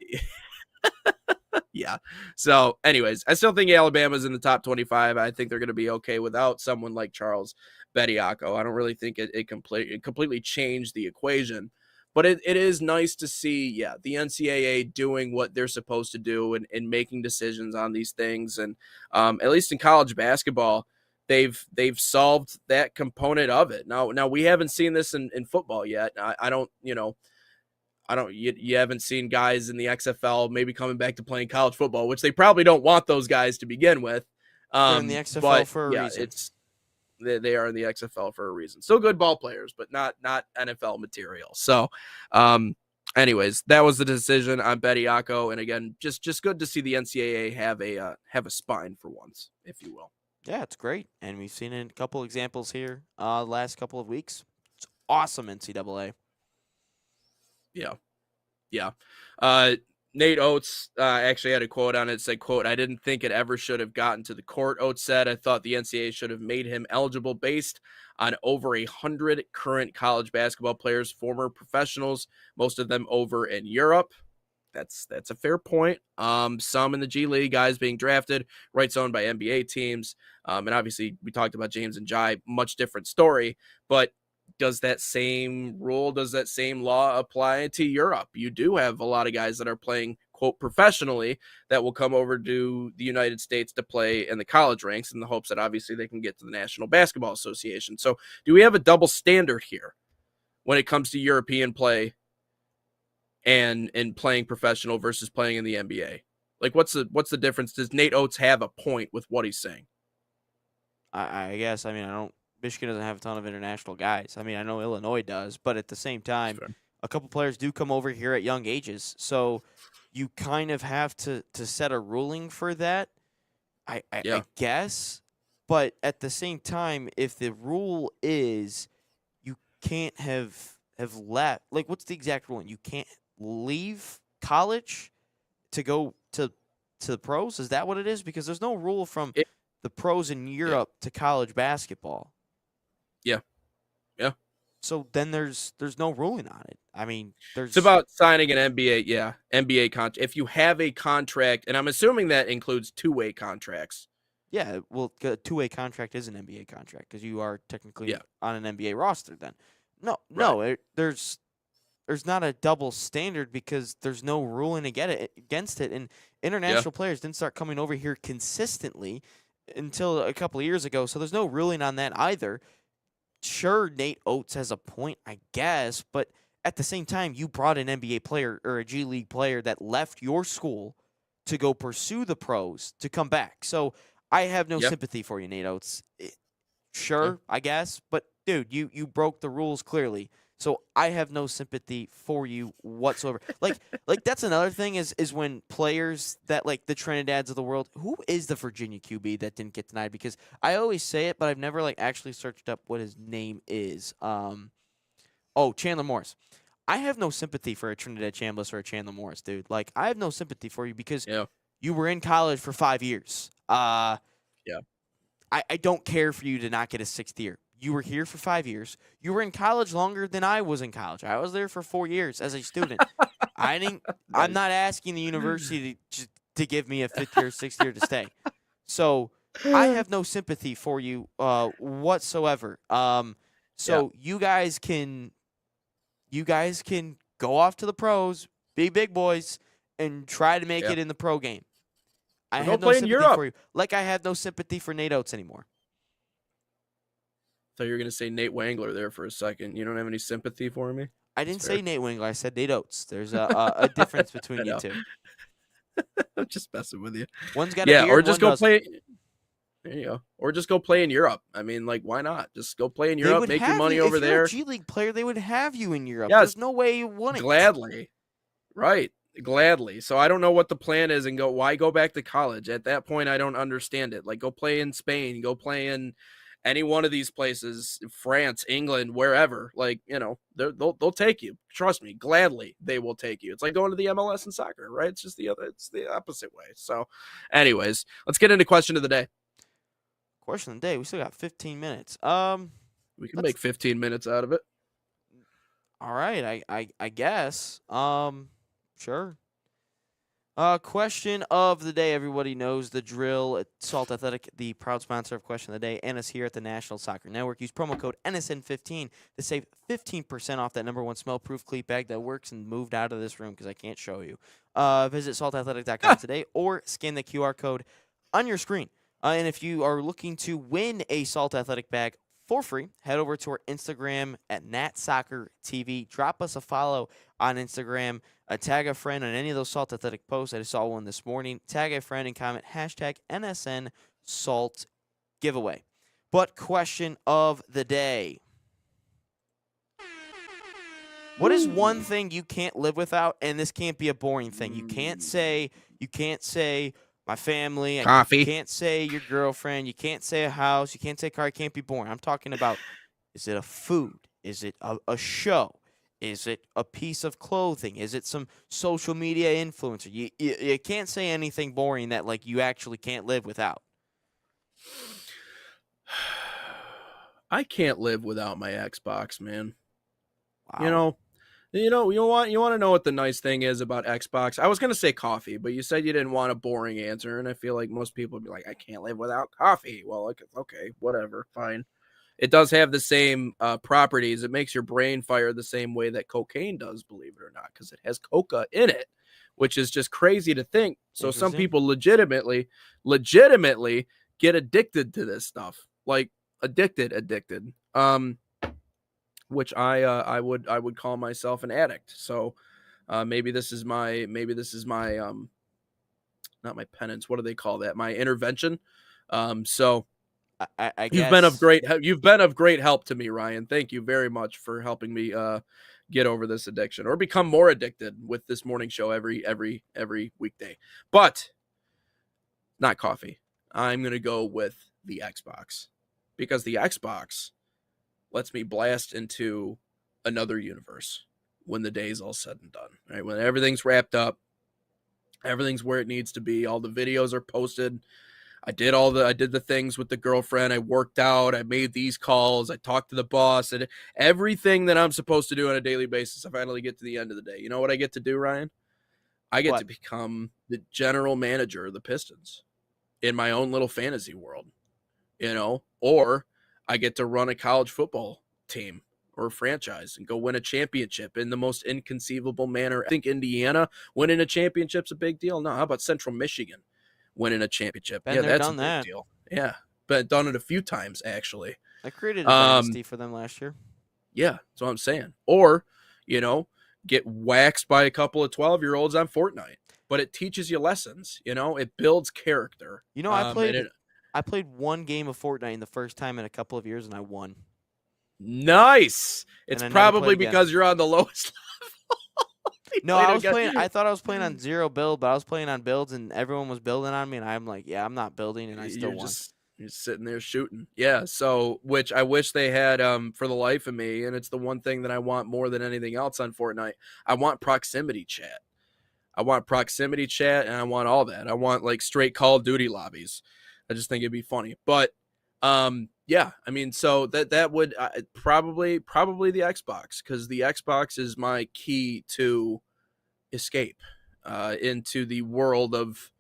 yeah. So, anyways, I still think Alabama's in the top 25. I think they're going to be okay without someone like Charles Bediako. I don't really think it completely changed the equation. But it is nice to see, yeah, the NCAA doing what they're supposed to do and making decisions on these things. And at least in college basketball, they've solved that component of it. Now we haven't seen this in football yet. I don't, you haven't seen guys in the XFL maybe coming back to playing college football, which they probably don't want those guys to begin with. They're in the XFL for a reason. They are in the XFL for a reason. Still good ball players, but not NFL material. So, anyways, that was the decision on Bediako. And again, just good to see the NCAA have a spine for once, if you will. Yeah, it's great. And we've seen a couple examples here the last couple of weeks. It's awesome, NCAA. Yeah. Nate Oates actually had a quote on it. It said, quote, "I didn't think it ever should have gotten to the court," Oates said. "I thought the NCAA should have made him eligible based on over 100 current college basketball players, former professionals, most of them over in Europe." That's a fair point. Some in the G League, guys being drafted, rights owned by NBA teams. And obviously we talked about James and Jai, much different story, but does that same law apply to Europe? You do have a lot of guys that are playing, quote, professionally that will come over to the United States to play in the college ranks in the hopes that obviously they can get to the National Basketball Association. So do we have a double standard here when it comes to European play and playing professional versus playing in the NBA? Like, what's the difference? Does Nate Oates have a point with what he's saying? I guess. I mean, Michigan doesn't have a ton of international guys. I mean, I know Illinois does, but at the same time, a couple players do come over here at young ages. So you kind of have to set a ruling for that, I guess. But at the same time, if the rule is you can't have left, like, what's the exact rule? You can't leave college to go to the pros? Is that what it is? Because there's no rule from the pros in Europe to college basketball. Yeah. So then there's no ruling on it. I mean, it's about signing an NBA contract. If you have a contract, and I'm assuming that includes two-way contracts. Yeah, well, a two-way contract is an NBA contract because you are technically on an NBA roster then. No, there's not a double standard because there's no ruling against it. And international players didn't start coming over here consistently until a couple of years ago, so there's no ruling on that either. Sure, Nate Oates has a point, I guess, but at the same time, you brought an NBA player or a G League player that left your school to go pursue the pros to come back. So I have no sympathy for you, Nate Oates. Sure, I guess, but dude, you broke the rules clearly. So I have no sympathy for you whatsoever. Like that's another thing is when players that like the Trinidads of the world, who is the Virginia QB that didn't get denied? Because I always say it, but I've never like actually searched up what his name is. Chandler Morris. I have no sympathy for a Trinidad Chambliss or a Chandler Morris, dude. Like I have no sympathy for you because you were in college for 5 years. I don't care for you to not get a 6th year. You were here for 5 years. You were in college longer than I was in college. I was there for 4 years as a student. I'm not asking the university to give me a 5th year, 6th year to stay. So I have no sympathy for you whatsoever. You guys can go off to the pros, be big boys, and try to make it in the pro game. I have no sympathy for you. Like I have no sympathy for Nate Oates anymore. Thought you were going to say Nate Wangler there for a second. You don't have any sympathy for me? I didn't say Nate Wangler. I said Nate Oates. There's a difference between you two. I'm just messing with you. One's got a beard, or just go doesn't. play. There you go. Or just go play in Europe. I mean, like, why not? Just go play in Europe, make your money over there. If you're a G League player, they would have you in Europe. Yes. There's no way you wouldn't. Gladly. Right. Gladly. So I don't know what the plan is and why go back to college? At that point, I don't understand it. Like, go play in Spain, go play in any one of these places, France, England, wherever. Like, they'll take you. Trust me, gladly they will take you. It's like going to the MLS in soccer, right? It's just it's the opposite way. So, anyways, let's get into question of the day. Question of the day. We still got 15 minutes. We can make 15 minutes out of it. All right, I guess. Sure. Question of the day. Everybody knows the drill. Salt Athletic, the proud sponsor of Question of the Day, and us here at the National Soccer Network. Use promo code NSN15 to save 15% off that #1 smell-proof cleat bag that works and moved out of this room because I can't show you. Visit saltathletic.com today or scan the QR code on your screen. And if you are looking to win a Salt Athletic bag for free, head over to our Instagram at NatSoccerTV. Drop us a follow on Instagram. Tag a friend on any of those Salt Athletic posts. I just saw one this morning. Tag a friend and comment hashtag NSN Salt Giveaway. But question of the day. What is one thing you can't live without? And this can't be a boring thing. You can't say my family. Coffee. You can't say your girlfriend. You can't say a house. You can't say a car. It can't be boring. I'm talking about, is it a food? Is it a show? Is it a piece of clothing? Is it some social media influencer? You can't say anything boring that like you actually can't live without. I can't live without my Xbox, man. Wow. You want to know what the nice thing is about Xbox? I was gonna say coffee, but you said you didn't want a boring answer, and I feel like most people would be like, I can't live without coffee. Well, okay, whatever, fine. It does have the same properties. It makes your brain fire the same way that cocaine does, believe it or not, because it has coca in it, which is just crazy to think. So some people legitimately get addicted to this stuff, like addicted. Which I would call myself an addict. So maybe this is my not my penance. What do they call that? My intervention. So I guess you've been of great help to me, Ryan. Thank you very much for helping me get over this addiction or become more addicted with this morning show every weekday. But not coffee. I'm going to go with the Xbox because the Xbox lets me blast into another universe when the day's all said and done, right? When everything's wrapped up, everything's where it needs to be. All the videos are posted. I did the things with the girlfriend. I worked out. I made these calls. I talked to the boss and everything that I'm supposed to do on a daily basis. I finally get to the end of the day. You know what I get to do, Ryan? I get to become the general manager of the Pistons in my own little fantasy world, or I get to run a college football team or a franchise and go win a championship in the most inconceivable manner. I think Indiana winning a championship's a big deal. No, how about Central Michigan winning a championship? That's a big deal. Yeah, but done it a few times, actually. I created a dynasty for them last year. Yeah, that's what I'm saying. Or, get waxed by a couple of 12-year-olds on Fortnite. But it teaches you lessons, it builds character. I played one game of Fortnite in the first time in a couple of years, and I won. Nice. It's probably because you're on the lowest level. No, I thought I was playing on zero build, but I was playing on builds, and everyone was building on me, and I'm like, yeah, I'm not building, and I still won. You're sitting there shooting. Yeah, so which I wish they had for the life of me, and it's the one thing that I want more than anything else on Fortnite. I want proximity chat. And I want all that. I want like straight Call of Duty lobbies. I just think it'd be funny. But yeah, I mean, so that would probably the Xbox, because the Xbox is my key to escape into the world of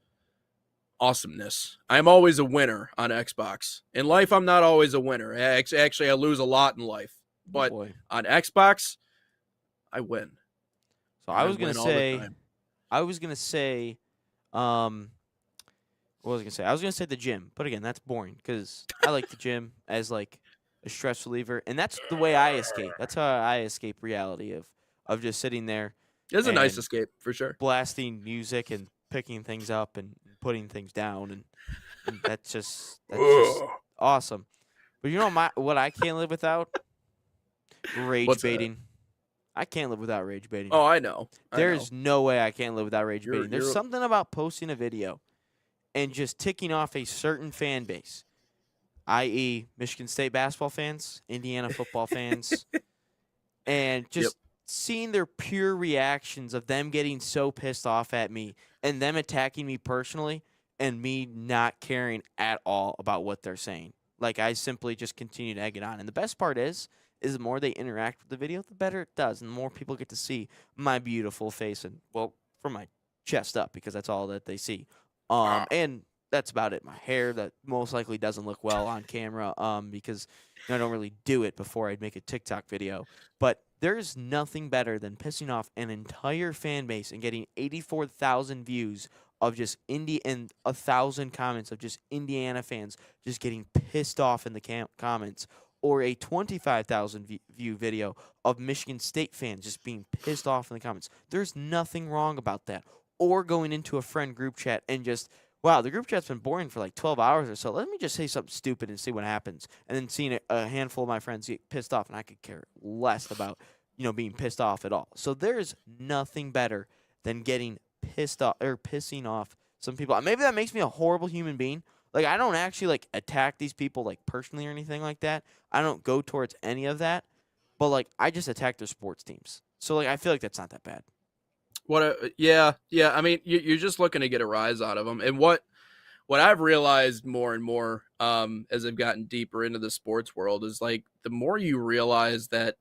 awesomeness. I'm always a winner on Xbox. In life, I'm not always a winner. Actually, I lose a lot in life. But on Xbox, I win. So I was gonna say, what was I gonna say? I was gonna say the gym, but again, that's boring because I like the gym as like a stress reliever, and that's the way I escape. That's how I escape reality of just sitting there. It's a nice escape for sure. Blasting music and picking things up and putting things down, and that's just awesome. But you know what I can't live without? Rage baiting. I can't live without rage baiting. Oh, I know. There's no way I can't live without rage baiting. There's something about posting a video and just ticking off a certain fan base, i.e. Michigan State basketball fans, Indiana football fans, and just seeing their pure reactions of them getting so pissed off at me and them attacking me personally and me not caring at all about what they're saying. Like, I simply just continue to egg it on. And the best part is the more they interact with the video, the better it does, and the more people get to see my beautiful face and, well, from my chest up because that's all that they see. And that's about it. My hair that most likely doesn't look well on camera because I don't really do it before I'd make a TikTok video. But there's nothing better than pissing off an entire fan base and getting 84,000 views of just and 1,000 comments of just Indiana fans just getting pissed off in the comments, or a 25,000 view video of Michigan State fans just being pissed off in the comments. There's nothing wrong about that. Or going into a friend group chat and just, wow, the group chat's been boring for like 12 hours or so. Let me just say something stupid and see what happens. And then seeing a handful of my friends get pissed off, and I could care less about, being pissed off at all. So there's nothing better than getting pissed off or pissing off some people. Maybe that makes me a horrible human being. Like, I don't actually like attack these people like personally or anything like that. I don't go towards any of that. But like, I just attack their sports teams. So like, I feel like that's not that bad. Yeah. I mean, you're just looking to get a rise out of them. And what I've realized more and more as I've gotten deeper into the sports world is like the more you realize that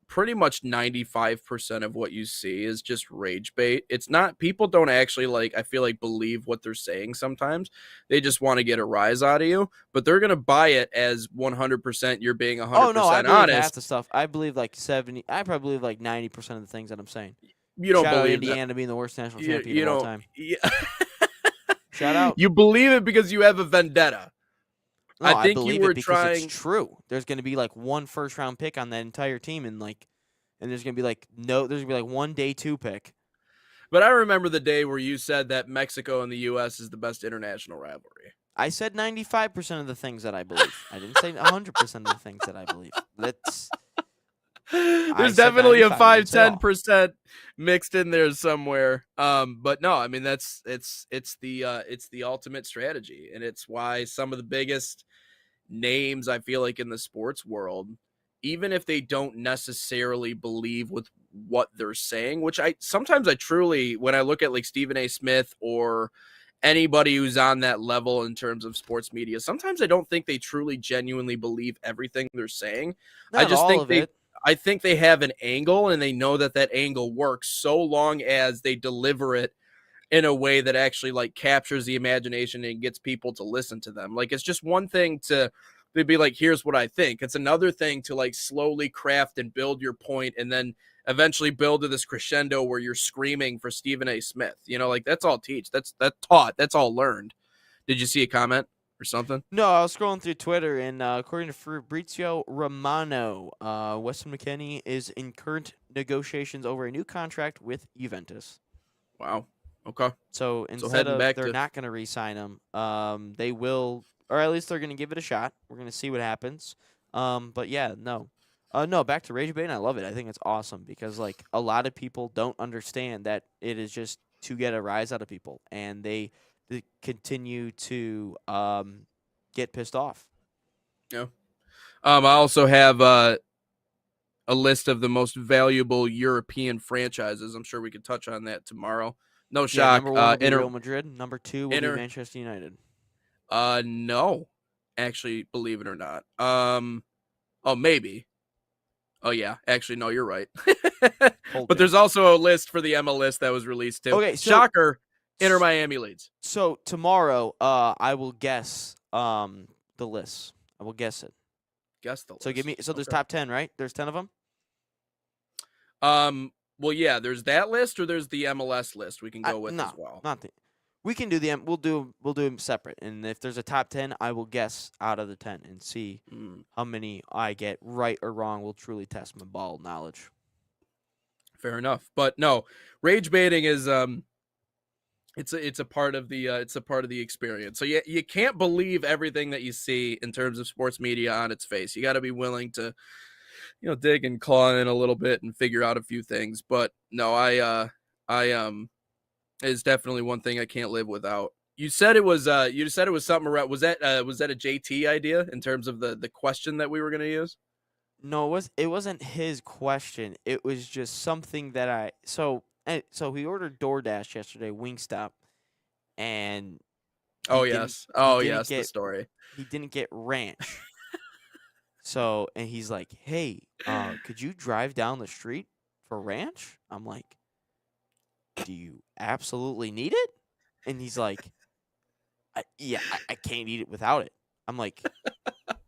pretty much 95% of what you see is just rage bait. It's not, people don't actually I feel like believe what they're saying sometimes. They just want to get a rise out of you, but they're going to buy it as 100% you're being 100% honest. Oh no, I believe honest. half the stuff. I believe like 70, I probably believe like 90% of the things that I'm saying. You don't Shout believe out Indiana being the worst national champion you of all don't, time. Yeah. Shout out. You believe it because you have a vendetta. No, I think believe you were it because trying. it's true. There's going to be like one first round pick on that entire team, and there's going to be like there's going to be like one day 2 pick. But I remember the day where you said that Mexico and the U.S. is the best international rivalry. I said 95% of the things that I believe. I didn't say 100% of the things that I believe. There's definitely a 5-10% mixed in there somewhere. But no, I mean it's the ultimate strategy, and it's why some of the biggest names I feel like in the sports world, even if they don't necessarily believe with what they're saying, which I truly, when I look at like Stephen A. Smith or anybody who's on that level in terms of sports media, sometimes I don't think they truly genuinely believe everything they're saying. Not I just all think of it. I think they have an angle, and they know that angle works so long as they deliver it in a way that actually like captures the imagination and gets people to listen to them. Like, it's just one thing to be like, here's what I think. It's another thing to like slowly craft and build your point, and then eventually build to this crescendo where you're screaming for Stephen A. Smith. Like that's all teach. That's taught. That's all learned. Did you see a comment or something? No, I was scrolling through Twitter, and according to Fabrizio Romano, Weston McKennie is in current negotiations over a new contract with Juventus. Wow. Okay. So instead of back they're to- not going to re-sign him, they will, or at least they're going to give it a shot. We're going to see what happens. But yeah, no. Back to Rage Bait, I love it. I think it's awesome because like a lot of people don't understand that it is just to get a rise out of people, and they continue to get pissed off. Yeah. I also have a list of the most valuable European franchises. I'm sure we could touch on that tomorrow. No shock. Number 1 will be Real Madrid. Number 2 will be Manchester United. No, actually, believe it or not. Oh, maybe. Oh yeah, actually, no, you're right. But there's also a list for the MLS that was released too. Okay, so, shocker. Inter Miami leads. So tomorrow, I will guess the list. I will guess it. Guess the list. So give me. So there's top 10, right? There's 10 of them. Well, yeah. There's that list, or there's the MLS list we can go with as well. We can do we'll do them separate. And if there's a top 10, I will guess out of the 10 and see how many I get right or wrong. Will truly test my ball knowledge. Fair enough, but no, rage baiting is it's a part of the experience. So you can't believe everything that you see in terms of sports media on its face. You got to be willing to dig and claw in a little bit and figure out a few things. But no, I is definitely one thing I can't live without. You said it was something around. Was that a JT idea in terms of the question that we were going to use? No, it wasn't his question. It was just something that so he ordered DoorDash yesterday, Wingstop, and the story. He didn't get ranch. So, and he's like, "Hey, could you drive down the street for ranch?" I'm like, do you absolutely need it? And he's like, I can't eat it without it. I'm like,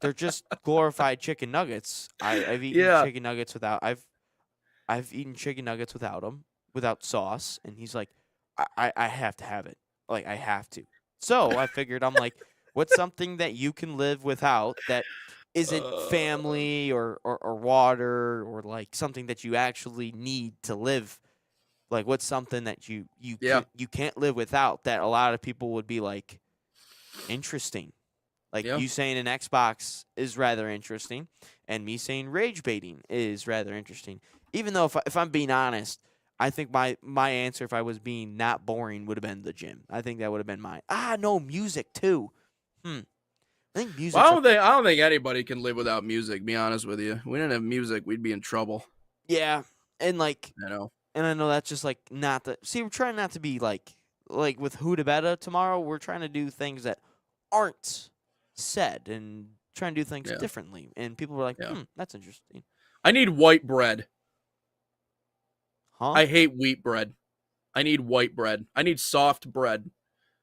they're just glorified chicken nuggets. I've eaten chicken nuggets without. I've eaten chicken nuggets without them, without sauce. And he's like, I have to have it. Like, I have to. So I figured, I'm like, what's something that you can live without that isn't family or water or like something that you actually need to live? Like, what's something that you can't live without that a lot of people would be like, interesting. Like you saying an Xbox is rather interesting, and me saying rage baiting is rather interesting. Even though if I'm being honest, I think my answer, if I was being not boring, would have been the gym. I think that would have been mine. No, music too. I think music. Well, I don't think anybody can live without music. Be honest with you, we didn't have music, we'd be in trouble. Yeah, and like and I know that's just like not the. See, we're trying not to be like with Huda Beta tomorrow. We're trying to do things that aren't said and trying to do things differently. And people were like, that's interesting. I need white bread. Huh? I hate wheat bread. I need white bread. I need soft bread.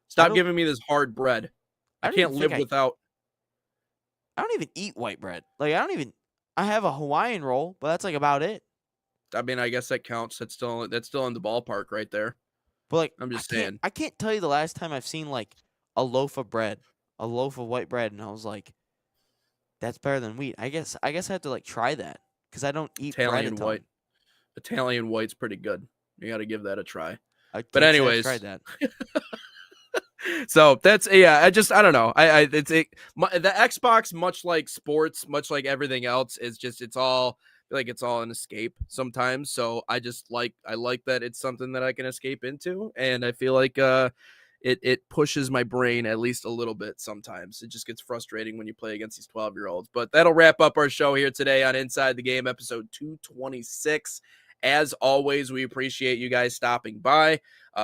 Stop giving me this hard bread. I can't live without. I don't even eat white bread. Like, I have a Hawaiian roll, but that's like about it. I mean, I guess that counts. That's still in the ballpark right there. But like, I'm just saying. I can't tell you the last time I've seen like a loaf of bread, a loaf of white bread, and I was like, that's better than wheat. I guess I have to like try that because I don't eat Italian bread. White. Italian white's pretty good. You got to give that a try. But anyways, I tried that. So that's I don't know. The Xbox, much like sports, much like everything else, is just it's all an escape sometimes. So I like that it's something that I can escape into, and I feel like it pushes my brain at least a little bit sometimes. It just gets frustrating when you play against these 12-year-olds. But that'll wrap up our show here today on Inside the Game, episode 226. As always, we appreciate you guys stopping by.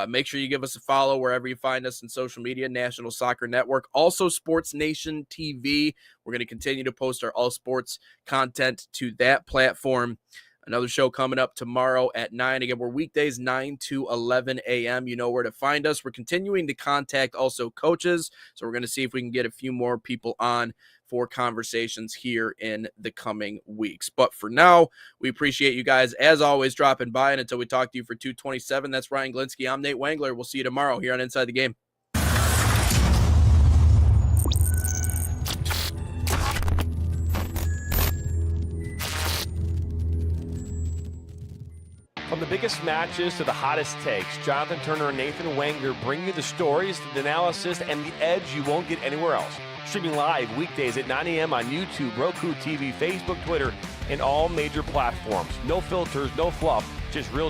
Make sure you give us a follow wherever you find us in social media, National Soccer Network, also Sports Nation TV. We're going to continue to post our all sports content to that platform. Another show coming up tomorrow at 9. Again, we're weekdays 9 to 11 a.m. You know where to find us. We're continuing to contact also coaches, so we're going to see if we can get a few more people on for conversations here in the coming weeks. But for now, we appreciate you guys, as always, dropping by. And until we talk to you for 227, that's Ryan Glinsky. I'm Nate Wangler. We'll see you tomorrow here on Inside the Game. From the biggest matches to the hottest takes, Jonathan Turner and Nathan Wangler bring you the stories, the analysis, and the edge you won't get anywhere else. Streaming live weekdays at 9 a.m. on YouTube, Roku TV, Facebook, Twitter, and all major platforms. No filters, no fluff, just real